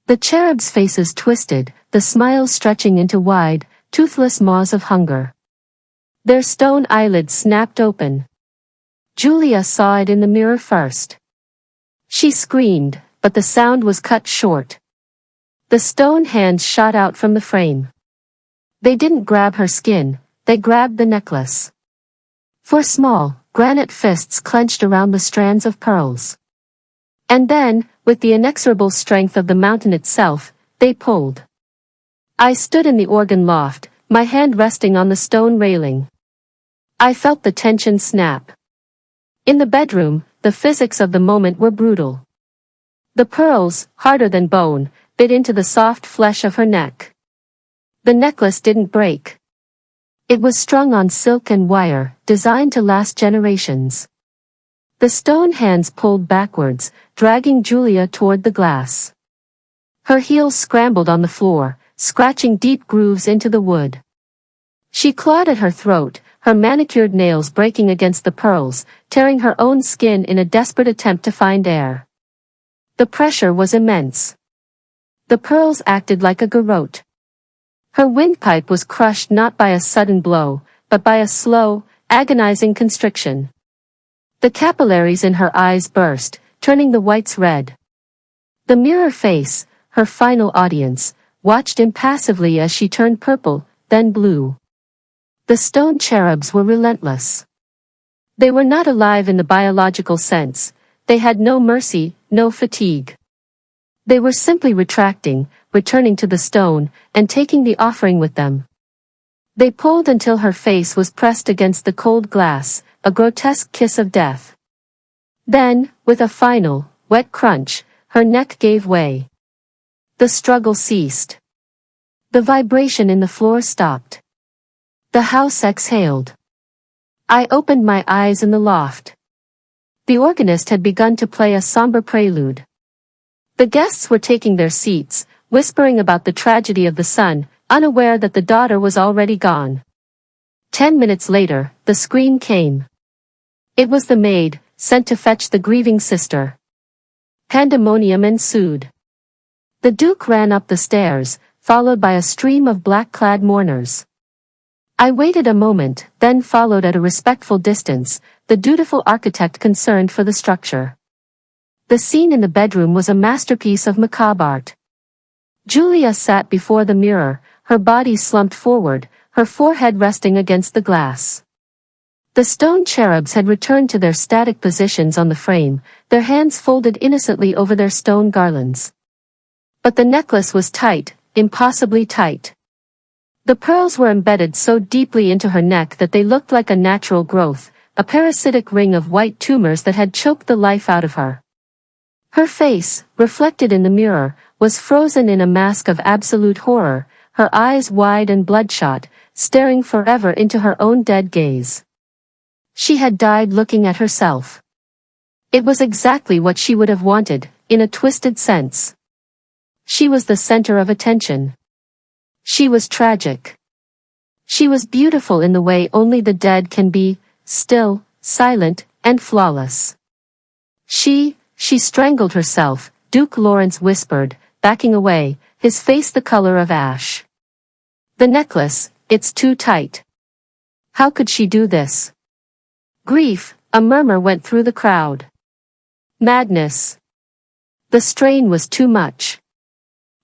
Speaker 1: The cherubs' faces twisted, the smiles stretching into wide, toothless maws of hunger. Their stone eyelids snapped open. Julia saw it in the mirror first. She screamed, but the sound was cut short. The stone hands shot out from the frame. They didn't grab her skin, they grabbed the necklace. Four small, granite fists clenched around the strands of pearls. And then, with the inexorable strength of the mountain itself, they pulled. I stood in the organ loft, my hand resting on the stone railing. I felt the tension snap. In the bedroom, the physics of the moment were brutal. The pearls, harder than bone, bit into the soft flesh of her neck. The necklace didn't break. It was strung on silk and wire, designed to last generations. The stone hands pulled backwards, dragging Julia toward the glass. Her heels scrambled on the floor, scratching deep grooves into the wood. She clawed at her throat, her manicured nails breaking against the pearls, tearing her own skin in a desperate attempt to find air. The pressure was immense. The pearls acted like a garrote. Her windpipe was crushed not by a sudden blow, but by a slow, agonizing constriction. The capillaries in her eyes burst, turning the whites red. The mirror face, her final audience, watched impassively as she turned purple, then blue. The stone cherubs were relentless. They were not alive in the biological sense. They had no mercy, no fatigue. They were simply retracting, returning to the stone, and taking the offering with them. They pulled until her face was pressed against the cold glass, a grotesque kiss of death. Then, with a final, wet crunch, her neck gave way. The struggle ceased. The vibration in the floor stopped. The house exhaled. I opened my eyes in the loft. The organist had begun to play a somber prelude. The guests were taking their seats, whispering about the tragedy of the son, unaware that the daughter was already gone. 10 minutes later, the scream came. It was the maid, sent to fetch the grieving sister. Pandemonium ensued. The Duke ran up the stairs, followed by a stream of black-clad mourners. I waited a moment, then followed at a respectful distance, the dutiful architect concerned for the structure. The scene in the bedroom was a masterpiece of macabre art. Julia sat before the mirror, her body slumped forward, her forehead resting against the glass. The stone cherubs had returned to their static positions on the frame, their hands folded innocently over their stone garlands. But the necklace was tight, impossibly tight. The pearls were embedded so deeply into her neck that they looked like a natural growth, a parasitic ring of white tumors that had choked the life out of her. Her face, reflected in the mirror, was frozen in a mask of absolute horror, her eyes wide and bloodshot, staring forever into her own dead gaze. She had died looking at herself. It was exactly what she would have wanted, in a twisted sense. She was the center of attention. She was tragic. She was beautiful in the way only the dead can be, still, silent, and flawless. She strangled herself, Duke Lawrence whispered, backing away, his face the color of ash. The necklace, it's too tight. How could she do this? Grief, a murmur went through the crowd. Madness. The strain was too much.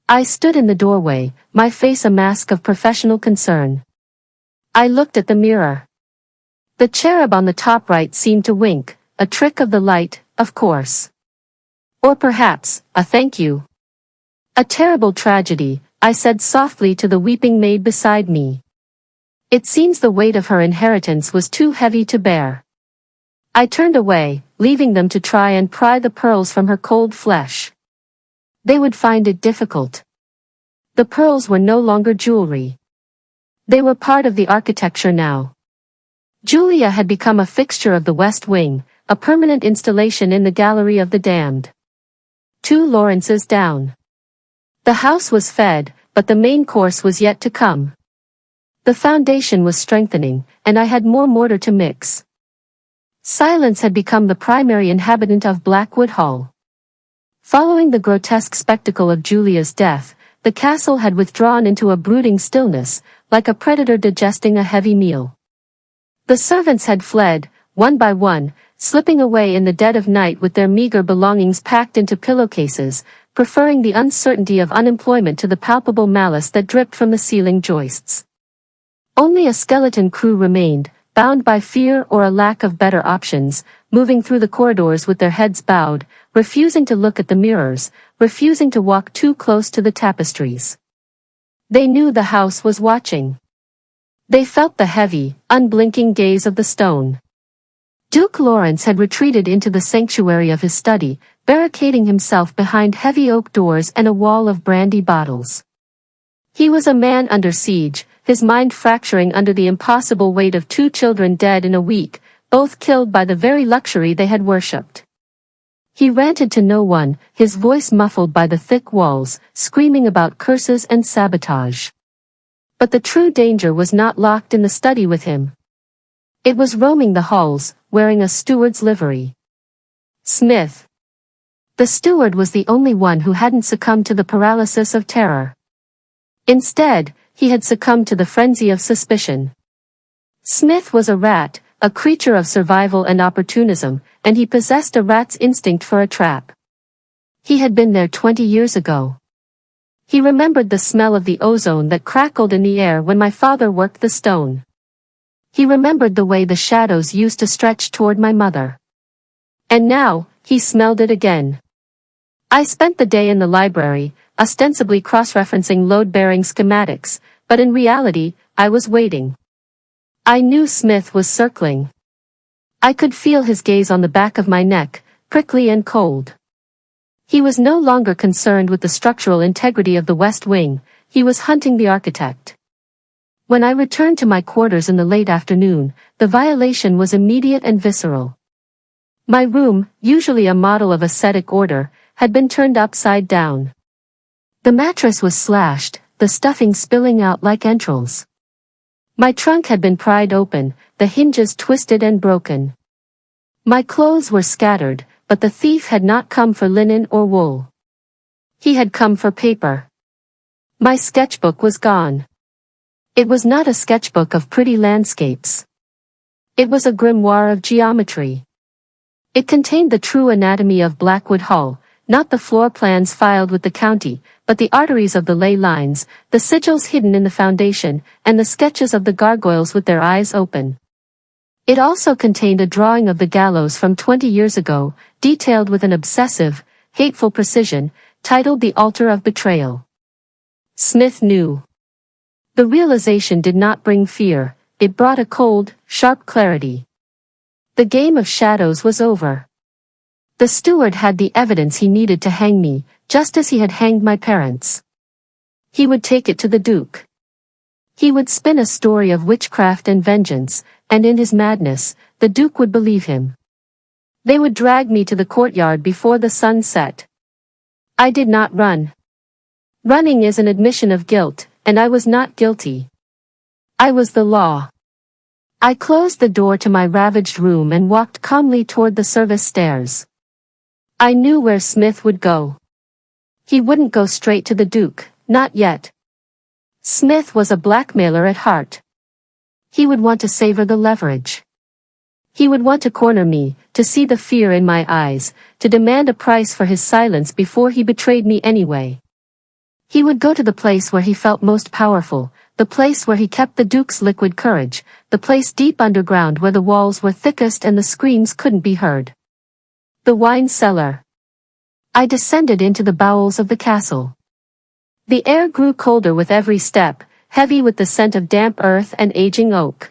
Speaker 1: I stood in the doorway, my face a mask of professional concern. I looked at the mirror. The cherub on the top right seemed to wink, a trick of the light, of course. Or perhaps, a thank you. A terrible tragedy, I said softly to the weeping maid beside me. It seems the weight of her inheritance was too heavy to bear. I turned away, leaving them to try and pry the pearls from her cold flesh. They would find it difficult. The pearls were no longer jewelry. They were part of the architecture now. Julia had become a fixture of the West Wing, a permanent installation in the Gallery of the Damned. 2 Lawrences down. The house was fed, but the main course was yet to come. The foundation was strengthening, and I had more mortar to mix. Silence had become the primary inhabitant of Blackwood Hall. Following the grotesque spectacle of Julia's death, the castle had withdrawn into a brooding stillness, like a predator digesting a heavy meal. The servants had fled, one by one, slipping away in the dead of night with their meager belongings packed into pillowcases, preferring the uncertainty of unemployment to the palpable malice that dripped from the ceiling joists. Only a skeleton crew remained, bound by fear or a lack of better options, moving through the corridors with their heads bowed, refusing to look at the mirrors, refusing to walk too close to the tapestries. They knew the house was watching. They felt the heavy, unblinking gaze of the stone. Duke Lawrence had retreated into the sanctuary of his study, barricading himself behind heavy oak doors and a wall of brandy bottles. He was a man under siege, his mind fracturing under the impossible weight of 2 children dead in a week, both killed by the very luxury they had worshipped. He ranted to no one, his voice muffled by the thick walls, screaming about curses and sabotage. But the true danger was not locked in the study with him. It was roaming the halls, wearing a steward's livery. Smith. The steward was the only one who hadn't succumbed to the paralysis of terror. Instead, he had succumbed to the frenzy of suspicion. Smith was a rat, a creature of survival and opportunism, and he possessed a rat's instinct for a trap. He had been there 20 years ago. He remembered the smell of the ozone that crackled in the air when my father worked the stone. He remembered the way the shadows used to stretch toward my mother. And now, he smelled it again. I spent the day in the library, ostensibly cross-referencing load-bearing schematics, but in reality, I was waiting. I knew Smith was circling. I could feel his gaze on the back of my neck, prickly and cold. He was no longer concerned with the structural integrity of the West Wing, he was hunting the architect. When I returned to my quarters in the late afternoon, the violation was immediate and visceral. My room, usually a model of ascetic order, had been turned upside down. The mattress was slashed, the stuffing spilling out like entrails. My trunk had been pried open, the hinges twisted and broken. My clothes were scattered, but the thief had not come for linen or wool. He had come for paper. My sketchbook was gone. It was not a sketchbook of pretty landscapes. It was a grimoire of geometry. It contained the true anatomy of Blackwood Hall, not the floor plans filed with the county, but the arteries of the ley lines, the sigils hidden in the foundation, and the sketches of the gargoyles with their eyes open. It also contained a drawing of the gallows from 20 years ago, detailed with an obsessive, hateful precision, titled The Altar of Betrayal. Smith knew. The realization did not bring fear, it brought a cold, sharp clarity. The game of shadows was over. The steward had the evidence he needed to hang me, just as he had hanged my parents. He would take it to the Duke. He would spin a story of witchcraft and vengeance, and in his madness, the Duke would believe him. They would drag me to the courtyard before the sun set. I did not run. Running is an admission of guilt, and I was not guilty. I was the law. I closed the door to my ravaged room and walked calmly toward the service stairs. I knew where Smith would go. He wouldn't go straight to the Duke, not yet. Smith was a blackmailer at heart. He would want to savor the leverage. He would want to corner me, to see the fear in my eyes, to demand a price for his silence before he betrayed me anyway. He would go to the place where he felt most powerful, the place where he kept the Duke's liquid courage, the place deep underground where the walls were thickest and the screams couldn't be heard. The wine cellar. I descended into the bowels of the castle. The air grew colder with every step, heavy with the scent of damp earth and aging oak.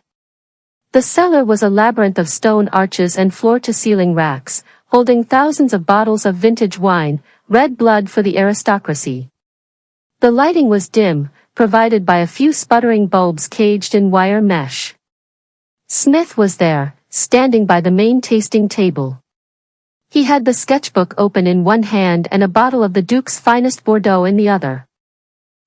Speaker 1: The cellar was a labyrinth of stone arches and floor-to-ceiling racks, holding thousands of bottles of vintage wine, red blood for the aristocracy. The lighting was dim, provided by a few sputtering bulbs caged in wire mesh. Smith was there, standing by the main tasting table. He had the sketchbook open in one hand and a bottle of the Duke's finest Bordeaux in the other.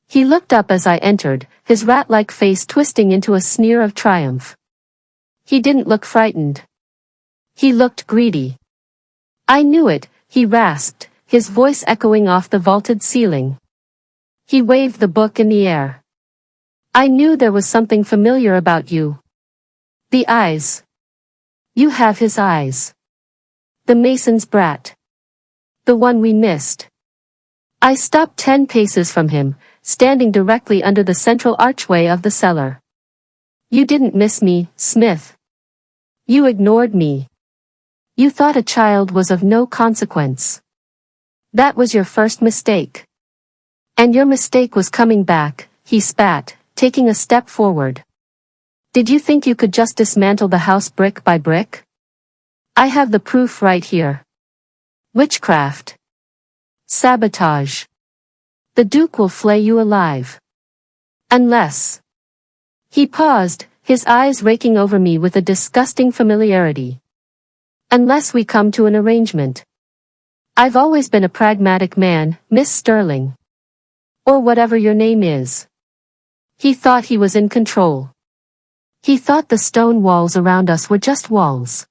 Speaker 1: He looked up as I entered, his rat-like face twisting into a sneer of triumph. He didn't look frightened. He looked greedy. I knew it, he rasped, his voice echoing off the vaulted ceiling. He waved the book in the air. I knew there was something familiar about you. The eyes. You have his eyes. The Mason's brat. The one we missed. I stopped 10 paces from him, standing directly under the central archway of the cellar. You didn't miss me, Smith. You ignored me. You thought a child was of no consequence. That was your first mistake. And your mistake was coming back, he spat, taking a step forward. Did you think you could just dismantle the house brick by brick? I have the proof right here. Witchcraft. Sabotage. The Duke will flay you alive. Unless. He paused, his eyes raking over me with a disgusting familiarity. Unless we come to an arrangement. I've always been a pragmatic man, Miss Sterling. Or whatever your name is. He thought he was in control. He thought the stone walls around us were just walls.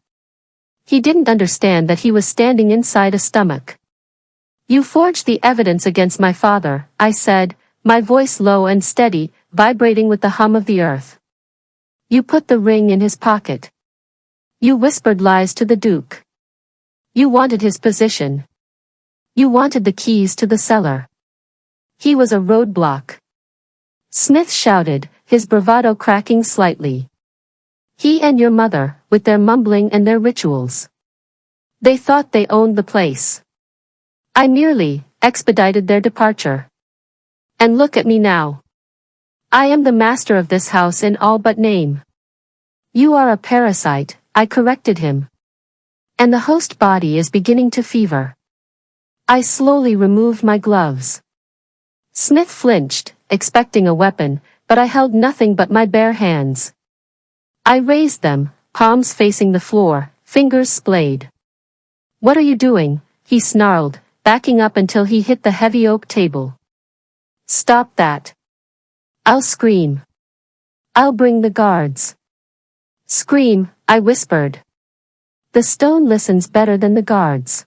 Speaker 1: He didn't understand that he was standing inside a stomach. You forged the evidence against my father, I said, my voice low and steady, vibrating with the hum of the earth. You put the ring in his pocket. You whispered lies to the Duke. You wanted his position. You wanted the keys to the cellar. He was a roadblock. Smith shouted, his bravado cracking slightly. He and your mother, with their mumbling and their rituals. They thought they owned the place. I merely expedited their departure. And look at me now. I am the master of this house in all but name. You are a parasite, I corrected him. And the host body is beginning to fever. I slowly removed my gloves. Smith flinched, expecting a weapon, but I held nothing but my bare hands. I raised them, palms facing the floor, fingers splayed. What are you doing? He snarled, backing up until he hit the heavy oak table. Stop that. I'll scream. I'll bring the guards. Scream, I whispered. The stone listens better than the guards.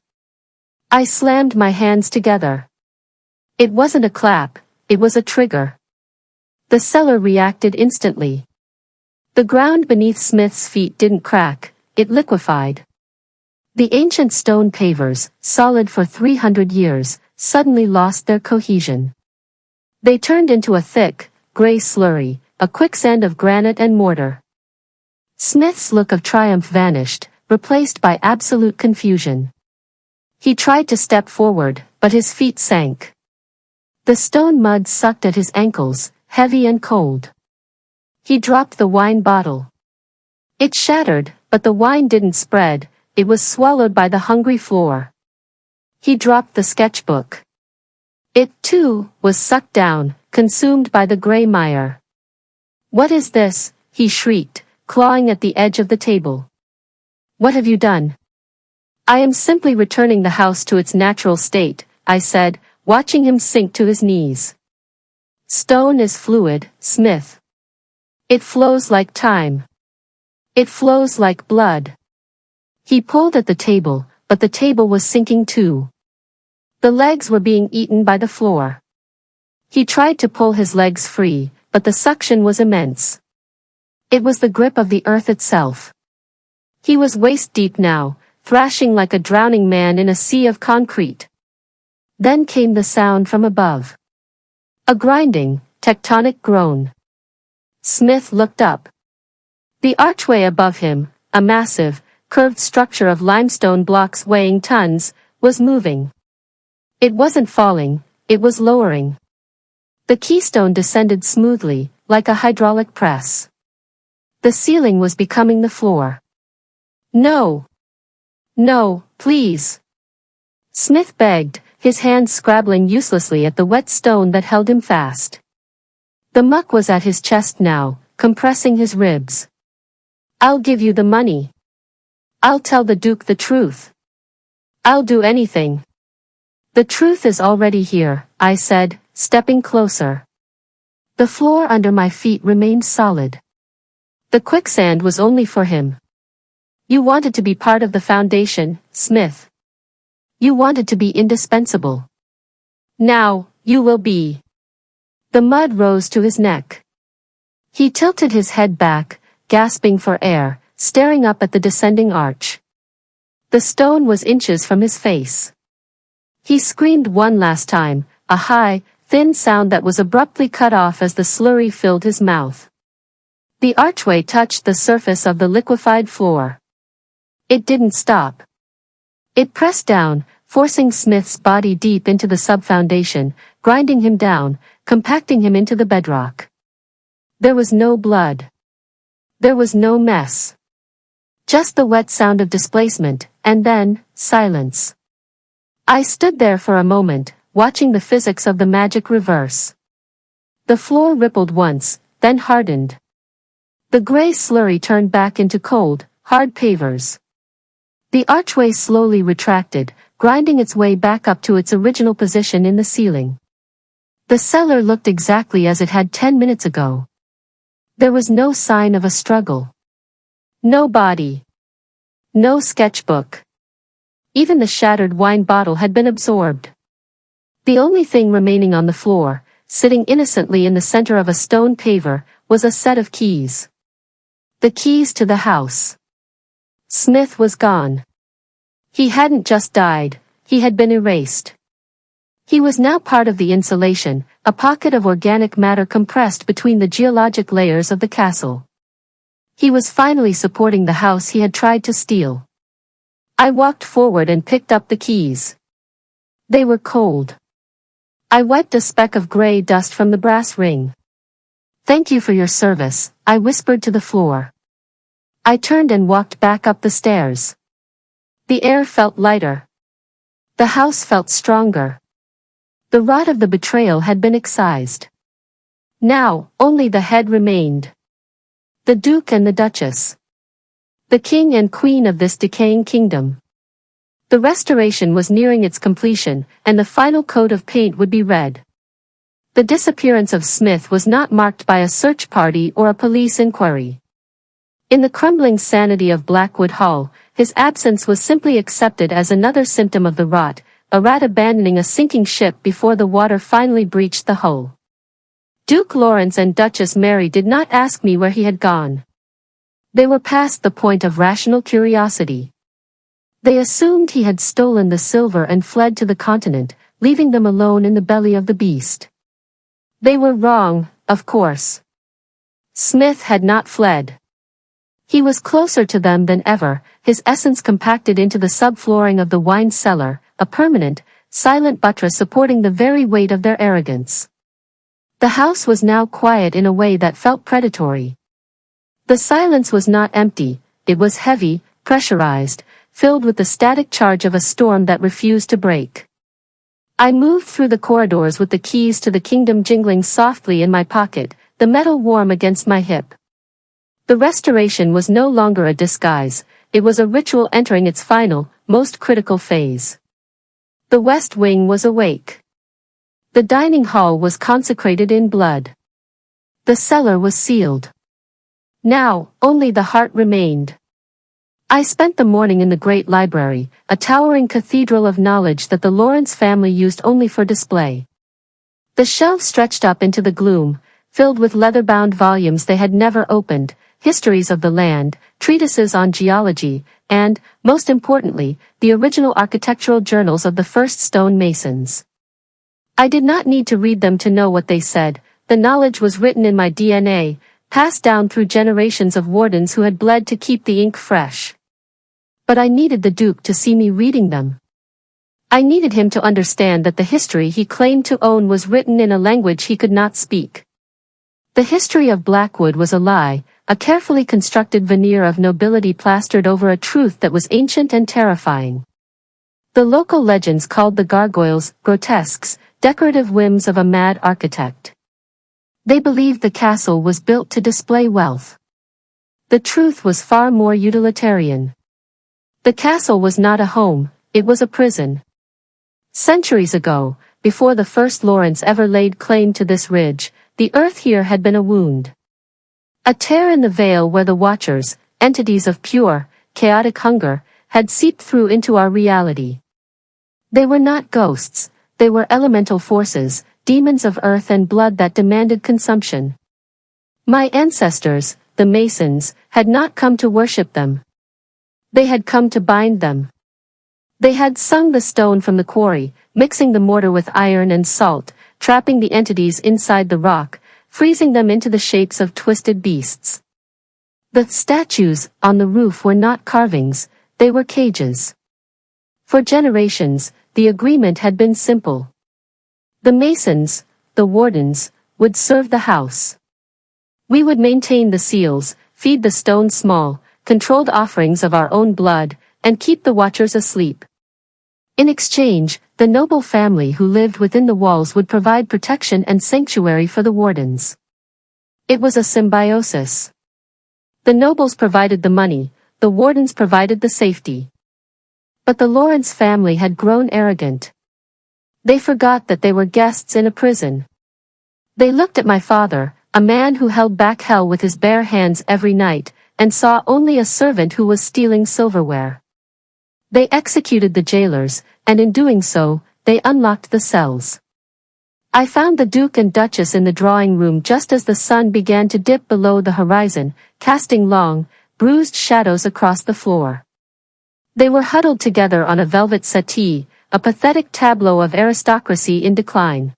Speaker 1: I slammed my hands together. It wasn't a clap, it was a trigger. The cellar reacted instantly. The ground beneath Smith's feet didn't crack, it liquefied. The ancient stone pavers, solid for 300 years, suddenly lost their cohesion. They turned into a thick, gray slurry, a quicksand of granite and mortar. Smith's look of triumph vanished, replaced by absolute confusion. He tried to step forward, but his feet sank. The stone mud sucked at his ankles, heavy and cold. He dropped the wine bottle. It shattered, but the wine didn't spread, it was swallowed by the hungry floor. He dropped the sketchbook. It, too, was sucked down, consumed by the gray mire. What is this? He shrieked, clawing at the edge of the table. What have you done? I am simply returning the house to its natural state, I said, watching him sink to his knees. Stone is fluid, Smith. It flows like time. It flows like blood. He pulled at the table, but the table was sinking too. The legs were being eaten by the floor. He tried to pull his legs free, but the suction was immense. It was the grip of the earth itself. He was waist-deep now, thrashing like a drowning man in a sea of concrete. Then came the sound from above. A grinding, tectonic groan. Smith looked up. The archway above him, a massive, curved structure of limestone blocks weighing tons, was moving. It wasn't falling, it was lowering. The keystone descended smoothly, like a hydraulic press. The ceiling was becoming the floor. No! No, please! Smith begged, his hands scrabbling uselessly at the wet stone that held him fast. The muck was at his chest now, compressing his ribs. I'll give you the money. I'll tell the Duke the truth. I'll do anything. The truth is already here, I said, stepping closer. The floor under my feet remained solid. The quicksand was only for him. You wanted to be part of the foundation, Smith. You wanted to be indispensable. Now, you will be. The mud rose to his neck. He tilted his head back, gasping for air, staring up at the descending arch. The stone was inches from his face. He screamed one last time, a high, thin sound that was abruptly cut off as the slurry filled his mouth. The archway touched the surface of the liquefied floor. It didn't stop. It pressed down, forcing Smith's body deep into the sub-foundation, grinding him down, compacting him into the bedrock. There was no blood. There was no mess. Just the wet sound of displacement, and then, silence. I stood there for a moment, watching the physics of the magic reverse. The floor rippled once, then hardened. The gray slurry turned back into cold, hard pavers. The archway slowly retracted, grinding its way back up to its original position in the ceiling. The cellar looked exactly as it had 10 minutes ago. There was no sign of a struggle. No body. No sketchbook. Even the shattered wine bottle had been absorbed. The only thing remaining on the floor, sitting innocently in the center of a stone paver, was a set of keys. The keys to the house. Smith was gone. He hadn't just died, he had been erased. He was now part of the insulation, a pocket of organic matter compressed between the geologic layers of the castle. He was finally supporting the house he had tried to steal. I walked forward and picked up the keys. They were cold. I wiped a speck of gray dust from the brass ring. "Thank you for your service," I whispered to the floor. I turned and walked back up the stairs. The air felt lighter. The house felt stronger. The rot of the betrayal had been excised. Now, only the head remained. The Duke and the Duchess. The King and Queen of this decaying kingdom. The restoration was nearing its completion, and the final coat of paint would be red. The disappearance of Smith was not marked by a search party or a police inquiry. In the crumbling sanity of Blackwood Hall, his absence was simply accepted as another symptom of the rot, a rat abandoning a sinking ship before the water finally breached the hull. Duke Lawrence and Duchess Mary did not ask me where he had gone. They were past the point of rational curiosity. They assumed he had stolen the silver and fled to the continent, leaving them alone in the belly of the beast. They were wrong, of course. Smith had not fled. He was closer to them than ever, his essence compacted into the subflooring of the wine cellar, a permanent, silent buttress supporting the very weight of their arrogance. The house was now quiet in a way that felt predatory. The silence was not empty, it was heavy, pressurized, filled with the static charge of a storm that refused to break. I moved through the corridors with the keys to the kingdom jingling softly in my pocket, the metal warm against my hip. The restoration was no longer a disguise, it was a ritual entering its final, most critical phase. The West Wing was awake. The dining hall was consecrated in blood. The cellar was sealed. Now, only the heart remained. I spent the morning in the great library, a towering cathedral of knowledge that the Lawrence family used only for display. The shelves stretched up into the gloom, filled with leather-bound volumes they had never opened, histories of the land, treatises on geology, and, most importantly, the original architectural journals of the first stone masons. I did not need to read them to know what they said, the knowledge was written in my DNA, passed down through generations of wardens who had bled to keep the ink fresh. But I needed the Duke to see me reading them. I needed him to understand that the history he claimed to own was written in a language he could not speak. The history of Blackwood was a lie, a carefully constructed veneer of nobility plastered over a truth that was ancient and terrifying. The local legends called the gargoyles grotesques, decorative whims of a mad architect. They believed the castle was built to display wealth. The truth was far more utilitarian. The castle was not a home, it was a prison. Centuries ago, before the first Lawrence ever laid claim to this ridge, the earth here had been a wound. A tear in the veil where the Watchers, entities of pure, chaotic hunger, had seeped through into our reality. They were not ghosts, they were elemental forces, demons of earth and blood that demanded consumption. My ancestors, the Masons, had not come to worship them. They had come to bind them. They had sung the stone from the quarry, mixing the mortar with iron and salt, trapping the entities inside the rock, freezing them into the shapes of twisted beasts. The statues on the roof were not carvings, they were cages. For generations, the agreement had been simple. The Masons, the wardens, would serve the house. We would maintain the seals, feed the stone small, controlled offerings of our own blood, and keep the Watchers asleep. In exchange, the noble family who lived within the walls would provide protection and sanctuary for the wardens. It was a symbiosis. The nobles provided the money, the wardens provided the safety. But the Lawrence family had grown arrogant. They forgot that they were guests in a prison. They looked at my father, a man who held back hell with his bare hands every night, and saw only a servant who was stealing silverware. They executed the jailers, and in doing so, they unlocked the cells. I found the Duke and Duchess in the drawing room just as the sun began to dip below the horizon, casting long, bruised shadows across the floor. They were huddled together on a velvet settee, a pathetic tableau of aristocracy in decline.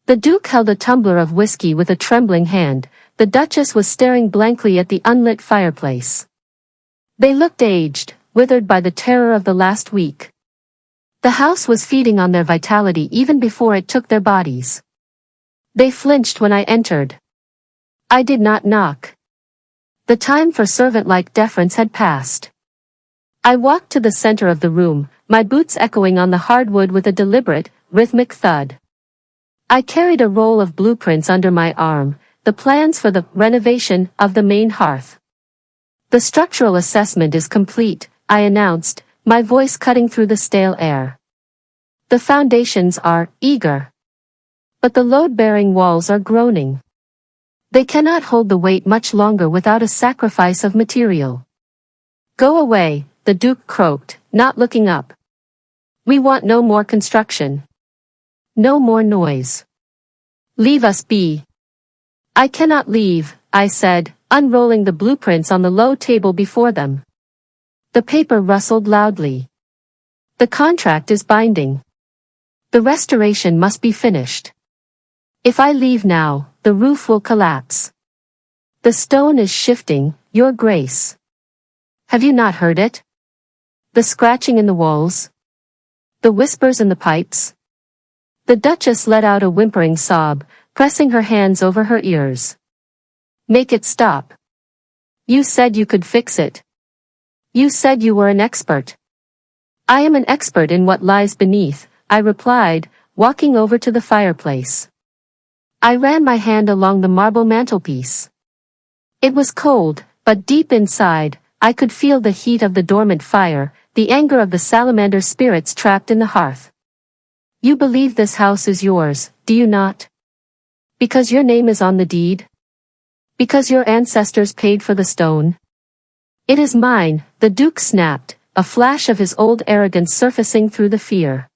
Speaker 1: The Duke held a tumbler of whiskey with a trembling hand, the Duchess was staring blankly at the unlit fireplace. They looked aged, withered by the terror of the last week. The house was feeding on their vitality even before it took their bodies. They flinched when I entered. I did not knock. The time for servant-like deference had passed. I walked to the center of the room, my boots echoing on the hardwood with a deliberate, rhythmic thud. I carried a roll of blueprints under my arm, the plans for the renovation of the main hearth. The structural assessment is complete, I announced, my voice cutting through the stale air. The foundations are eager. But the load-bearing walls are groaning. They cannot hold the weight much longer without a sacrifice of material. Go away, the Duke croaked, not looking up. We want no more construction. No more noise. Leave us be. I cannot leave, I said, unrolling the blueprints on the low table before them. The paper rustled loudly. The contract is binding. The restoration must be finished. If I leave now, the roof will collapse. The stone is shifting, Your Grace. Have you not heard it? The scratching in the walls? The whispers in the pipes? The Duchess let out a whimpering sob, pressing her hands over her ears. Make it stop. You said you could fix it. You said you were an expert. I am an expert in what lies beneath, I replied, walking over to the fireplace. I ran my hand along the marble mantelpiece. It was cold, but deep inside, I could feel the heat of the dormant fire, the anger of the salamander spirits trapped in the hearth. You believe this house is yours, do you not? Because your name is on the deed? Because your ancestors paid for the stone? It is mine, the Duke snapped, a flash of his old arrogance surfacing through the fear.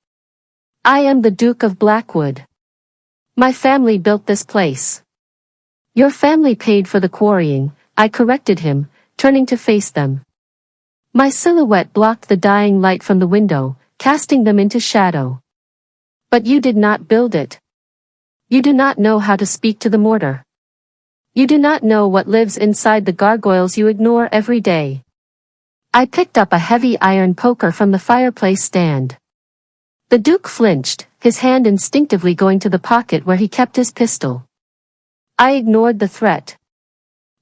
Speaker 1: I am the Duke of Blackwood. My family built this place. Your family paid for the quarrying, I corrected him, turning to face them. My silhouette blocked the dying light from the window, casting them into shadow. But you did not build it. You do not know how to speak to the mortar. You do not know what lives inside the gargoyles you ignore every day. I picked up a heavy iron poker from the fireplace stand. The Duke flinched, his hand instinctively going to the pocket where he kept his pistol. I ignored the threat.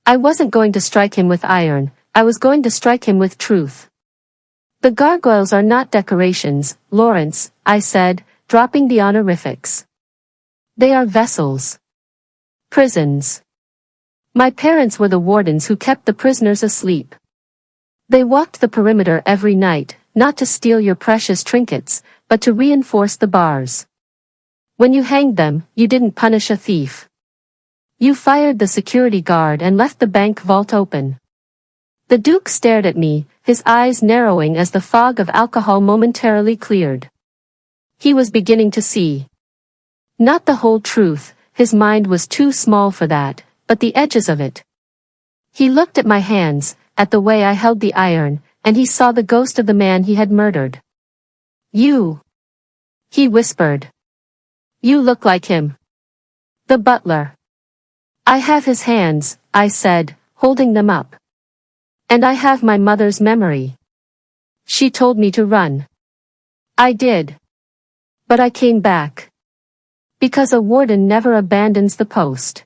Speaker 1: I wasn't going to strike him with iron, I was going to strike him with truth. The gargoyles are not decorations, Lawrence, I said, dropping the honorifics. They are vessels. Prisons. My parents were the wardens who kept the prisoners asleep. They walked the perimeter every night, not to steal your precious trinkets, but to reinforce the bars. When you hanged them, you didn't punish a thief. You fired the security guard and left the bank vault open. The Duke stared at me, his eyes narrowing as the fog of alcohol momentarily cleared. He was beginning to see. Not the whole truth, his mind was too small for that, but the edges of it. He looked at my hands, at the way I held the iron, and he saw the ghost of the man he had murdered. You. He whispered. You look like him. The butler. I have his hands, I said, holding them up. And I have my mother's memory. She told me to run. I did. But I came back. Because a warden never abandons the post.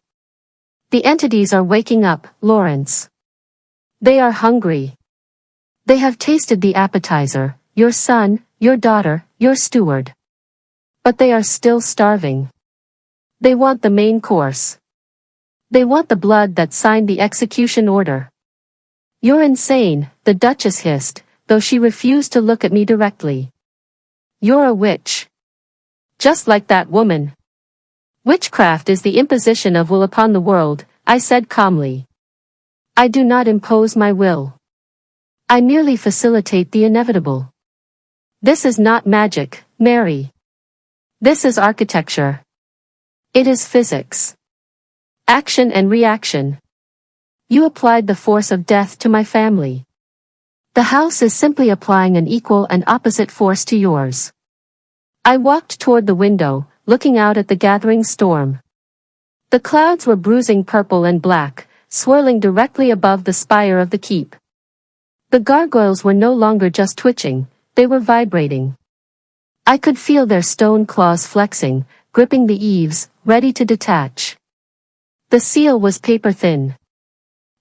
Speaker 1: The entities are waking up, Lawrence. They are hungry. They have tasted the appetizer, your son, your daughter, your steward. But they are still starving. They want the main course. They want the blood that signed the execution order. You're insane, the Duchess hissed, though she refused to look at me directly. You're a witch. Just like that woman. Witchcraft is the imposition of will upon the world, I said calmly. I do not impose my will. I merely facilitate the inevitable. This is not magic, Mary. This is architecture. It is physics. Action and reaction. You applied the force of death to my family. The house is simply applying an equal and opposite force to yours. I walked toward the window, looking out at the gathering storm. The clouds were bruising purple and black, swirling directly above the spire of the keep. The gargoyles were no longer just twitching, they were vibrating. I could feel their stone claws flexing, gripping the eaves, ready to detach. The seal was paper thin.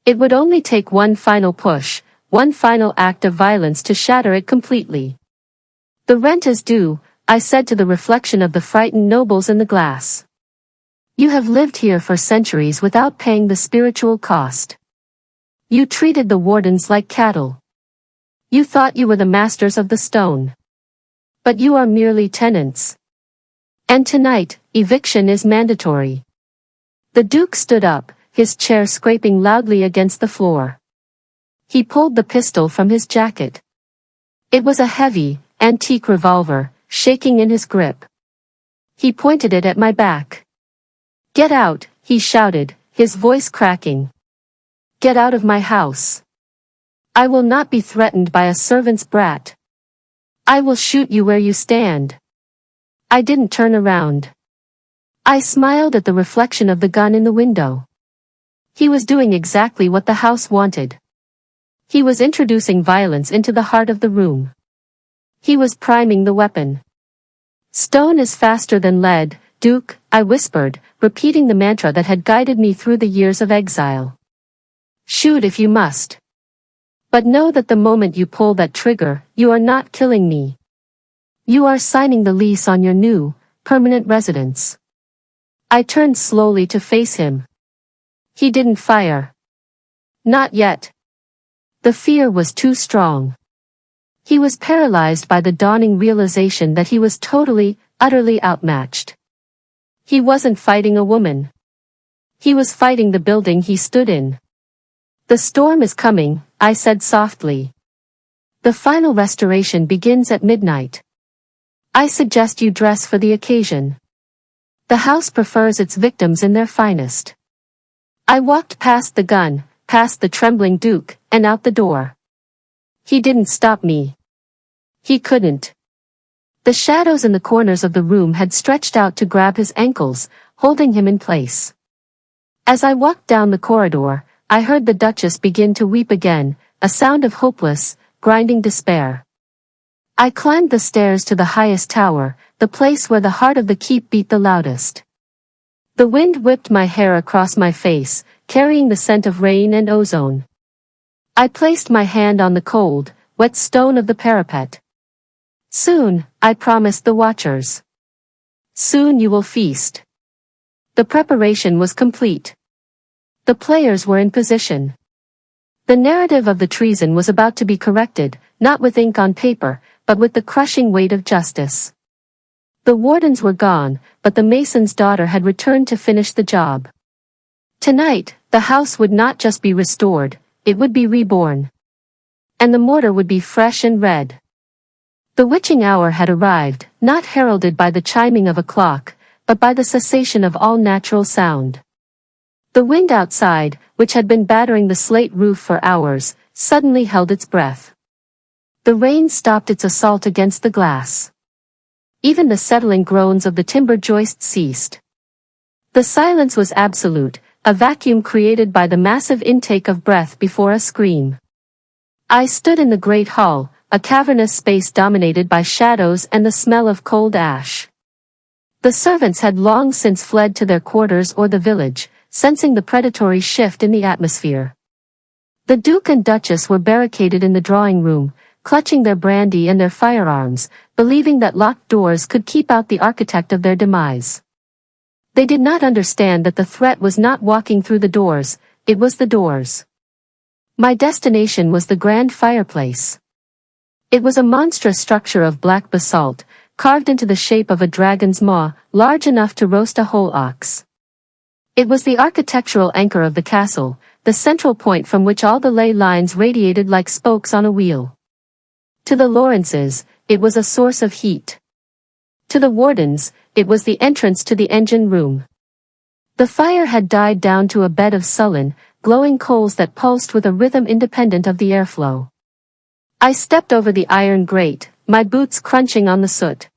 Speaker 1: It would only take one final push, one final act of violence to shatter it completely. The rent is due, I said to the reflection of the frightened nobles in the glass. You have lived here for centuries without paying the spiritual cost. You treated the wardens like cattle. You thought you were the masters of the stone. But you are merely tenants. And tonight, eviction is mandatory. The Duke stood up, his chair scraping loudly against the floor. He pulled the pistol from his jacket. It was a heavy, antique revolver, shaking in his grip. He pointed it at my back. Get out, he shouted, his voice cracking. Get out of my house. I will not be threatened by a servant's brat. I will shoot you where you stand. I didn't turn around. I smiled at the reflection of the gun in the window. He was doing exactly what the house wanted. He was introducing violence into the heart of the room. He was priming the weapon. Stone is faster than lead, Duke, I whispered, repeating the mantra that had guided me through the years of exile. Shoot if you must. But know that the moment you pull that trigger, you are not killing me. You are signing the lease on your new, permanent residence. I turned slowly to face him. He didn't fire. Not yet. The fear was too strong. He was paralyzed by the dawning realization that he was totally, utterly outmatched. He wasn't fighting a woman. He was fighting the building he stood in. The storm is coming, I said softly. The final restoration begins at midnight. I suggest you dress for the occasion. The house prefers its victims in their finest. I walked past the gun, past the trembling Duke, and out the door. He didn't stop me. He couldn't. The shadows in the corners of the room had stretched out to grab his ankles, holding him in place. As I walked down the corridor, I heard the Duchess begin to weep again, a sound of hopeless, grinding despair. I climbed the stairs to the highest tower, the place where the heart of the keep beat the loudest. The wind whipped my hair across my face, carrying the scent of rain and ozone. I placed my hand on the cold, wet stone of the parapet. Soon, I promised the watchers. Soon you will feast. The preparation was complete. The players were in position. The narrative of the treason was about to be corrected, not with ink on paper, but with the crushing weight of justice. The wardens were gone, but the mason's daughter had returned to finish the job. Tonight, the house would not just be restored, it would be reborn. And the mortar would be fresh and red. The witching hour had arrived, not heralded by the chiming of a clock, but by the cessation of all natural sound. The wind outside, which had been battering the slate roof for hours, suddenly held its breath. The rain stopped its assault against the glass. Even the settling groans of the timber joists ceased. The silence was absolute, a vacuum created by the massive intake of breath before a scream. I stood in the great hall, a cavernous space dominated by shadows and the smell of cold ash. The servants had long since fled to their quarters or the village, sensing the predatory shift in the atmosphere. The Duke and Duchess were barricaded in the drawing room, clutching their brandy and their firearms, believing that locked doors could keep out the architect of their demise. They did not understand that the threat was not walking through the doors, it was the doors. My destination was the grand fireplace. It was a monstrous structure of black basalt, carved into the shape of a dragon's maw, large enough to roast a whole ox. It was the architectural anchor of the castle, the central point from which all the ley lines radiated like spokes on a wheel. To the Lawrences, it was a source of heat. To the Wardens, it was the entrance to the engine room. The fire had died down to a bed of sullen, glowing coals that pulsed with a rhythm independent of the airflow. I stepped over the iron grate, my boots crunching on the soot.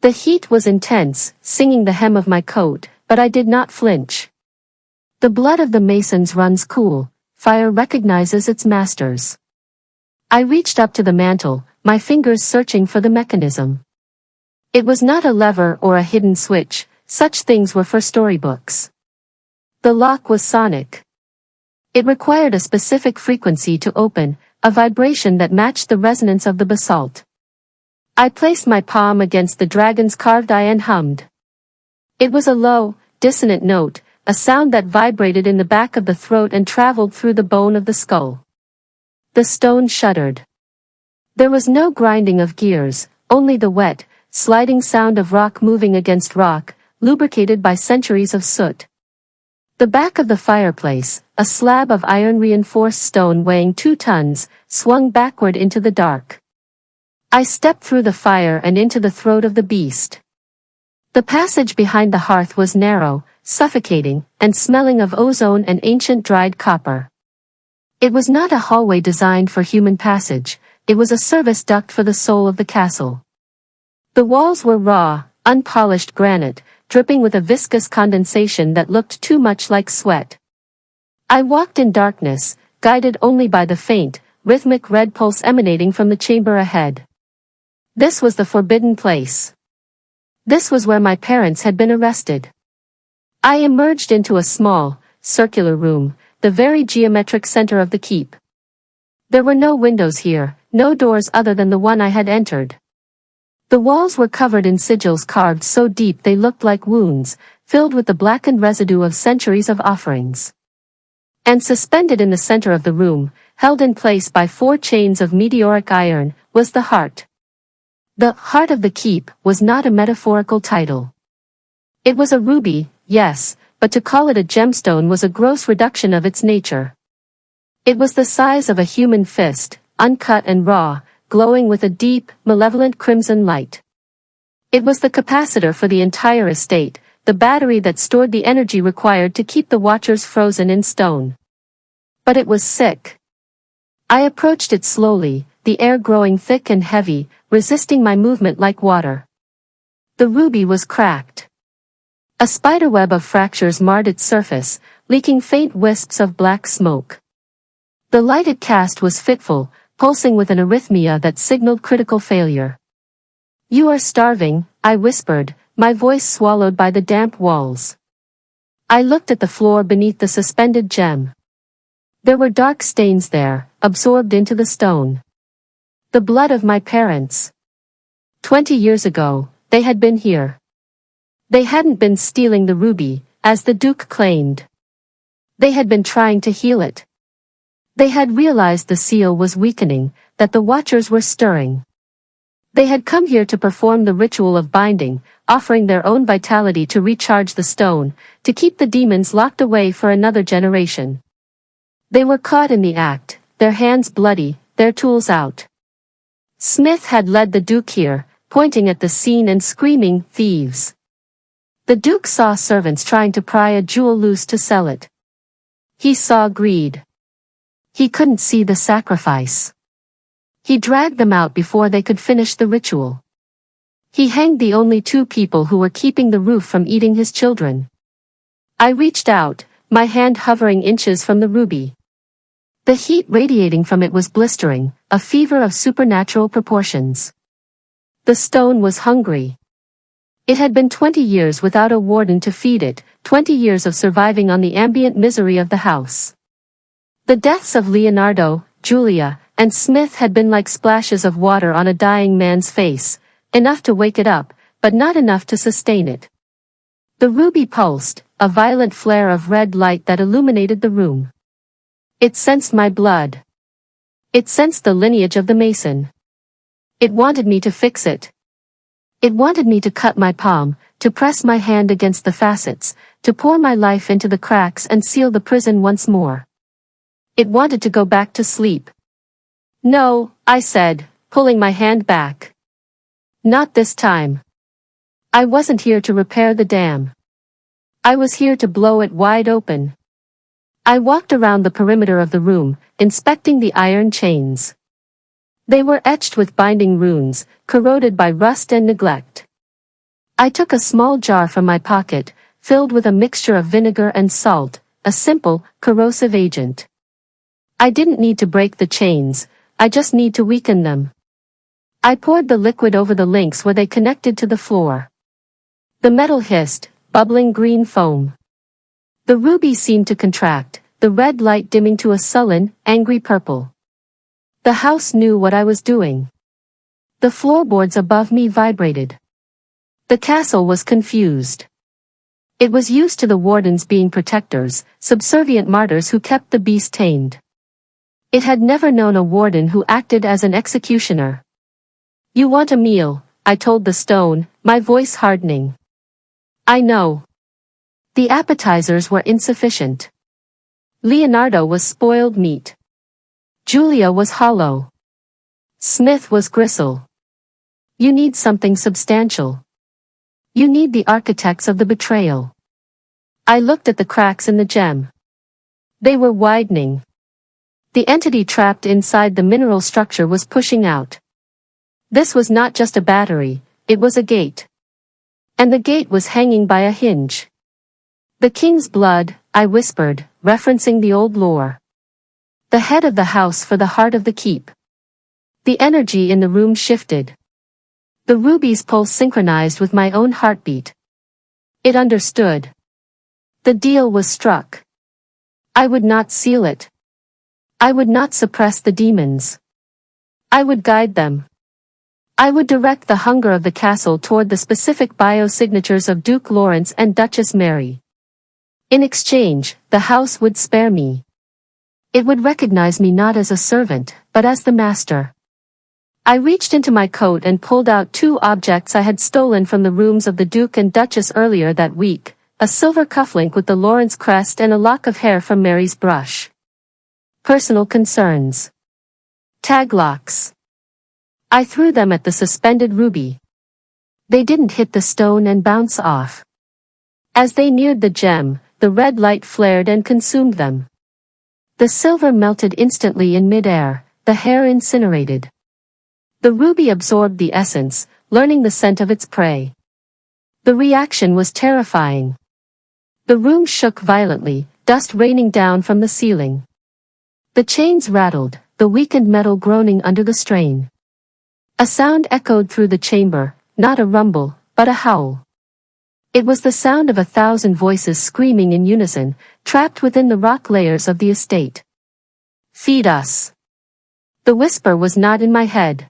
Speaker 1: The heat was intense, singing the hem of my coat, but I did not flinch. The blood of the masons runs cool, fire recognizes its masters. I reached up to the mantle, my fingers searching for the mechanism. It was not a lever or a hidden switch, such things were for storybooks. The lock was sonic. It required a specific frequency to open, a vibration that matched the resonance of the basalt. I placed my palm against the dragon's carved eye and hummed. It was a low, dissonant note, a sound that vibrated in the back of the throat and traveled through the bone of the skull. The stone shuddered. There was no grinding of gears, only the wet, sliding sound of rock moving against rock, lubricated by centuries of soot. The back of the fireplace, a slab of iron-reinforced stone weighing 2 tons, swung backward into the dark. I stepped through the fire and into the throat of the beast. The passage behind the hearth was narrow, suffocating, and smelling of ozone and ancient dried copper. It was not a hallway designed for human passage, it was a service duct for the soul of the castle. The walls were raw, unpolished granite, dripping with a viscous condensation that looked too much like sweat. I walked in darkness, guided only by the faint, rhythmic red pulse emanating from the chamber ahead. This was the forbidden place. This was where my parents had been arrested. I emerged into a small, circular room, the very geometric center of the keep. There were no windows here, no doors other than the one I had entered. The walls were covered in sigils carved so deep they looked like wounds, filled with the blackened residue of centuries of offerings. And suspended in the center of the room, held in place by 4 chains of meteoric iron, was the heart. The heart of the keep was not a metaphorical title. It was a ruby, yes, but to call it a gemstone was a gross reduction of its nature. It was the size of a human fist, uncut and raw, glowing with a deep, malevolent crimson light. It was the capacitor for the entire estate, the battery that stored the energy required to keep the watchers frozen in stone. But it was sick. I approached it slowly, the air growing thick and heavy, resisting my movement like water. The ruby was cracked. A spiderweb of fractures marred its surface, leaking faint wisps of black smoke. The light it cast was fitful, pulsing with an arrhythmia that signaled critical failure. "You are starving," I whispered, my voice swallowed by the damp walls. I looked at the floor beneath the suspended gem. There were dark stains there, absorbed into the stone. The blood of my parents. 20 years ago, they had been here. They hadn't been stealing the ruby, as the Duke claimed. They had been trying to heal it. They had realized the seal was weakening, that the watchers were stirring. They had come here to perform the ritual of binding, offering their own vitality to recharge the stone, to keep the demons locked away for another generation. They were caught in the act, their hands bloody, their tools out. Smith had led the Duke here, pointing at the scene and screaming, "Thieves!" The Duke saw servants trying to pry a jewel loose to sell it. He saw greed. He couldn't see the sacrifice. He dragged them out before they could finish the ritual. He hanged the only 2 people who were keeping the roof from eating his children. I reached out, my hand hovering inches from the ruby. The heat radiating from it was blistering, a fever of supernatural proportions. The stone was hungry. It had been 20 years without a warden to feed it, 20 years of surviving on the ambient misery of the house. The deaths of Leonardo, Julia, and Smith had been like splashes of water on a dying man's face, enough to wake it up, but not enough to sustain it. The ruby pulsed, a violent flare of red light that illuminated the room. It sensed my blood. It sensed the lineage of the mason. It wanted me to fix it. It wanted me to cut my palm, to press my hand against the facets, to pour my life into the cracks and seal the prison once more. It wanted to go back to sleep. No, I said, pulling my hand back. Not this time. I wasn't here to repair the dam. I was here to blow it wide open. I walked around the perimeter of the room, inspecting the iron chains. They were etched with binding runes, corroded by rust and neglect. I took a small jar from my pocket, filled with a mixture of vinegar and salt, a simple, corrosive agent. I didn't need to break the chains, I just need to weaken them. I poured the liquid over the links where they connected to the floor. The metal hissed, bubbling green foam. The ruby seemed to contract, the red light dimming to a sullen, angry purple. The house knew what I was doing. The floorboards above me vibrated. The castle was confused. It was used to the wardens being protectors, subservient martyrs who kept the beast tamed. It had never known a warden who acted as an executioner. You want a meal, I told the stone, my voice hardening. I know. The appetizers were insufficient. Leonardo was spoiled meat. Julia was hollow. Smith was gristle. You need something substantial. You need the architects of the betrayal. I looked at the cracks in the gem. They were widening. The entity trapped inside the mineral structure was pushing out. This was not just a battery, it was a gate. And the gate was hanging by a hinge. The king's blood, I whispered, referencing the old lore. The head of the house for the heart of the keep. The energy in the room shifted. The ruby's pulse synchronized with my own heartbeat. It understood. The deal was struck. I would not seal it. I would not suppress the demons. I would guide them. I would direct the hunger of the castle toward the specific biosignatures of Duke Lawrence and Duchess Mary. In exchange, the house would spare me. It would recognize me not as a servant, but as the master. I reached into my coat and pulled out two objects I had stolen from the rooms of the Duke and Duchess earlier that week, a silver cufflink with the Lawrence crest and a lock of hair from Mary's brush. Personal concerns. Tag locks. I threw them at the suspended ruby. They didn't hit the stone and bounce off. As they neared the gem, the red light flared and consumed them. The silver melted instantly in midair, the hair incinerated. The ruby absorbed the essence, learning the scent of its prey. The reaction was terrifying. The room shook violently, dust raining down from the ceiling. The chains rattled, the weakened metal groaning under the strain. A sound echoed through the chamber, not a rumble, but a howl. It was the sound of 1,000 voices screaming in unison, trapped within the rock layers of the estate. Feed us. The whisper was not in my head.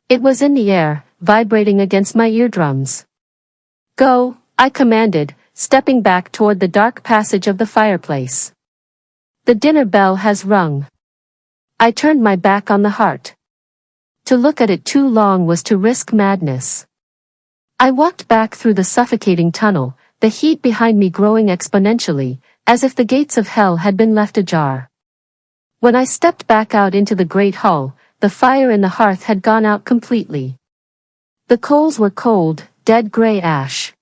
Speaker 1: It was in the air, vibrating against my eardrums. Go, I commanded, stepping back toward the dark passage of the fireplace. The dinner bell has rung. I turned my back on the heart. To look at it too long was to risk madness. I walked back through the suffocating tunnel, the heat behind me growing exponentially, as if the gates of hell had been left ajar. When I stepped back out into the great hall, the fire in the hearth had gone out completely. The coals were cold, dead gray ash.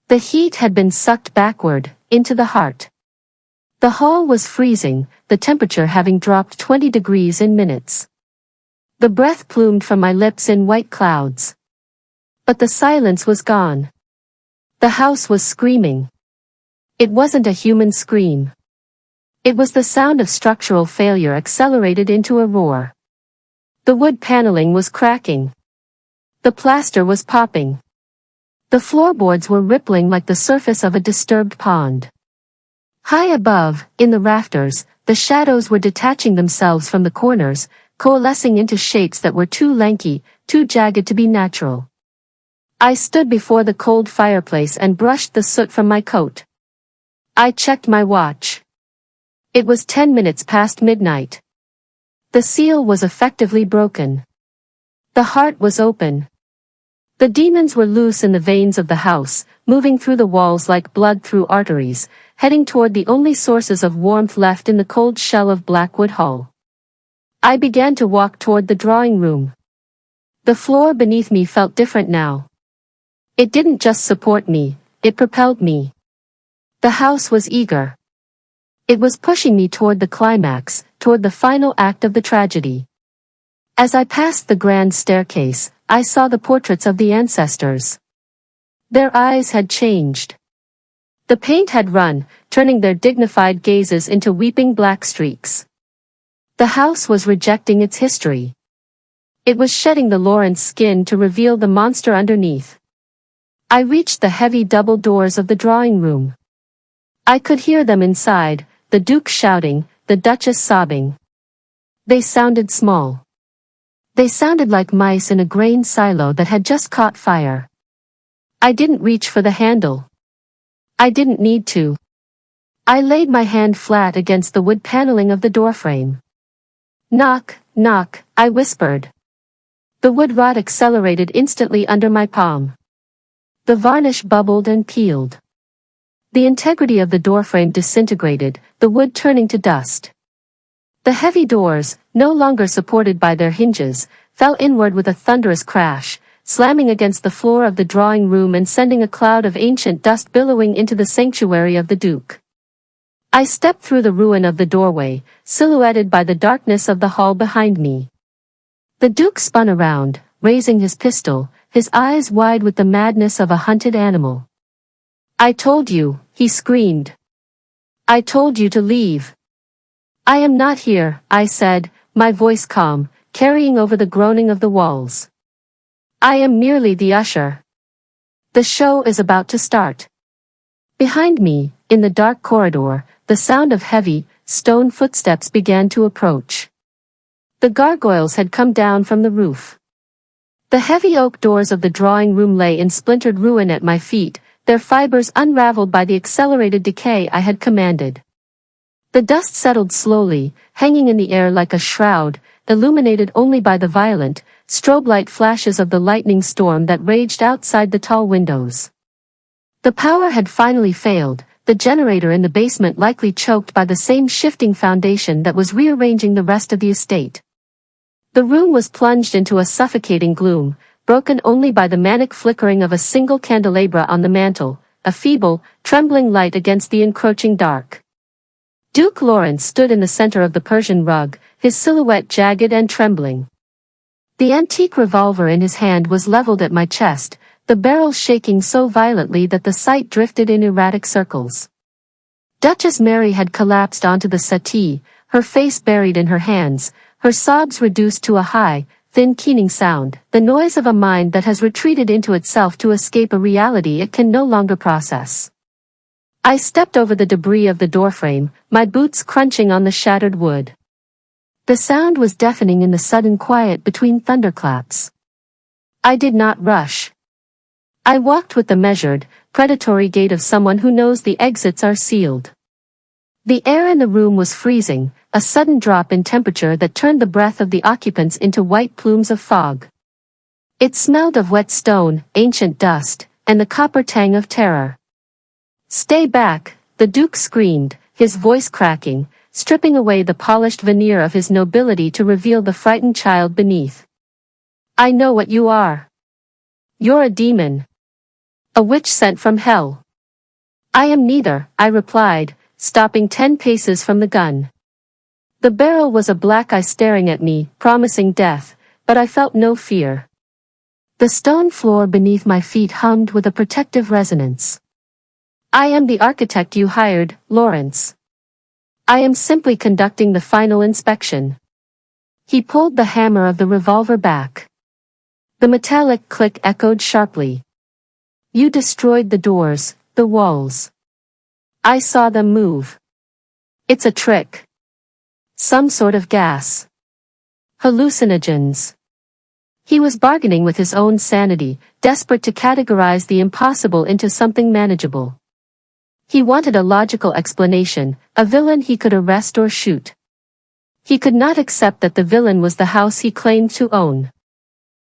Speaker 1: The heat had been sucked backward, into the heart. The hall was freezing, the temperature having dropped 20 degrees in minutes. The breath plumed from my lips in white clouds. But the silence was gone. The house was screaming. It wasn't a human scream. It was the sound of structural failure accelerated into a roar. The wood paneling was cracking. The plaster was popping. The floorboards were rippling like the surface of a disturbed pond. High above, in the rafters, the shadows were detaching themselves from the corners, coalescing into shapes that were too lanky, too jagged to be natural. I stood before the cold fireplace and brushed the soot from my coat. I checked my watch. It was 10 minutes past midnight. The seal was effectively broken. The heart was open. The demons were loose in the veins of the house, moving through the walls like blood through arteries, heading toward the only sources of warmth left in the cold shell of Blackwood Hall. I began to walk toward the drawing room. The floor beneath me felt different now. It didn't just support me, it propelled me. The house was eager. It was pushing me toward the climax, toward the final act of the tragedy. As I passed the grand staircase, I saw the portraits of the ancestors. Their eyes had changed. The paint had run, turning their dignified gazes into weeping black streaks. The house was rejecting its history. It was shedding the Lawrence skin to reveal the monster underneath. I reached the heavy double doors of the drawing room. I could hear them inside, the Duke shouting, the Duchess sobbing. They sounded small. They sounded like mice in a grain silo that had just caught fire. I didn't reach for the handle. I didn't need to. I laid my hand flat against the wood paneling of the doorframe. Knock, knock, I whispered. The wood rot accelerated instantly under my palm. The varnish bubbled and peeled. The integrity of the doorframe disintegrated, the wood turning to dust. The heavy doors, no longer supported by their hinges, fell inward with a thunderous crash, slamming against the floor of the drawing room and sending a cloud of ancient dust billowing into the sanctuary of the Duke. I stepped through the ruin of the doorway, silhouetted by the darkness of the hall behind me. The Duke spun around, raising his pistol, his eyes wide with the madness of a hunted animal. "I told you," he screamed. "I told you to leave." "I am not here," I said, my voice calm, carrying over the groaning of the walls. "I am merely the usher. The show is about to start." Behind me, in the dark corridor, the sound of heavy, stone footsteps began to approach. The gargoyles had come down from the roof. The heavy oak doors of the drawing room lay in splintered ruin at my feet, their fibers unraveled by the accelerated decay I had commanded. The dust settled slowly, hanging in the air like a shroud, illuminated only by the violent, strobe light flashes of the lightning storm that raged outside the tall windows. The power had finally failed, the generator in the basement likely choked by the same shifting foundation that was rearranging the rest of the estate. The room was plunged into a suffocating gloom, broken only by the manic flickering of a single candelabra on the mantel, a feeble, trembling light against the encroaching dark. Duke Lawrence stood in the center of the Persian rug, his silhouette jagged and trembling. The antique revolver in his hand was leveled at my chest, the barrel shaking so violently that the sight drifted in erratic circles. Duchess Mary had collapsed onto the settee, her face buried in her hands, her sobs reduced to a high, thin keening sound, the noise of a mind that has retreated into itself to escape a reality it can no longer process. I stepped over the debris of the doorframe, my boots crunching on the shattered wood. The sound was deafening in the sudden quiet between thunderclaps. I did not rush. I walked with the measured, predatory gait of someone who knows the exits are sealed. The air in the room was freezing, a sudden drop in temperature that turned the breath of the occupants into white plumes of fog. It smelled of wet stone, ancient dust, and the copper tang of terror. "Stay back," the Duke screamed, his voice cracking, stripping away the polished veneer of his nobility to reveal the frightened child beneath. "I know what you are. You're a demon. A witch sent from hell." "I am neither," I replied, stopping 10 paces from the gun. The barrel was a black eye staring at me, promising death, but I felt no fear. The stone floor beneath my feet hummed with a protective resonance. "I am the architect you hired, Lawrence. I am simply conducting the final inspection." He pulled the hammer of the revolver back. The metallic click echoed sharply. "You destroyed the doors, the walls. I saw them move. It's a trick. Some sort of gas. Hallucinogens." He was bargaining with his own sanity, desperate to categorize the impossible into something manageable. He wanted a logical explanation, a villain he could arrest or shoot. He could not accept that the villain was the house he claimed to own.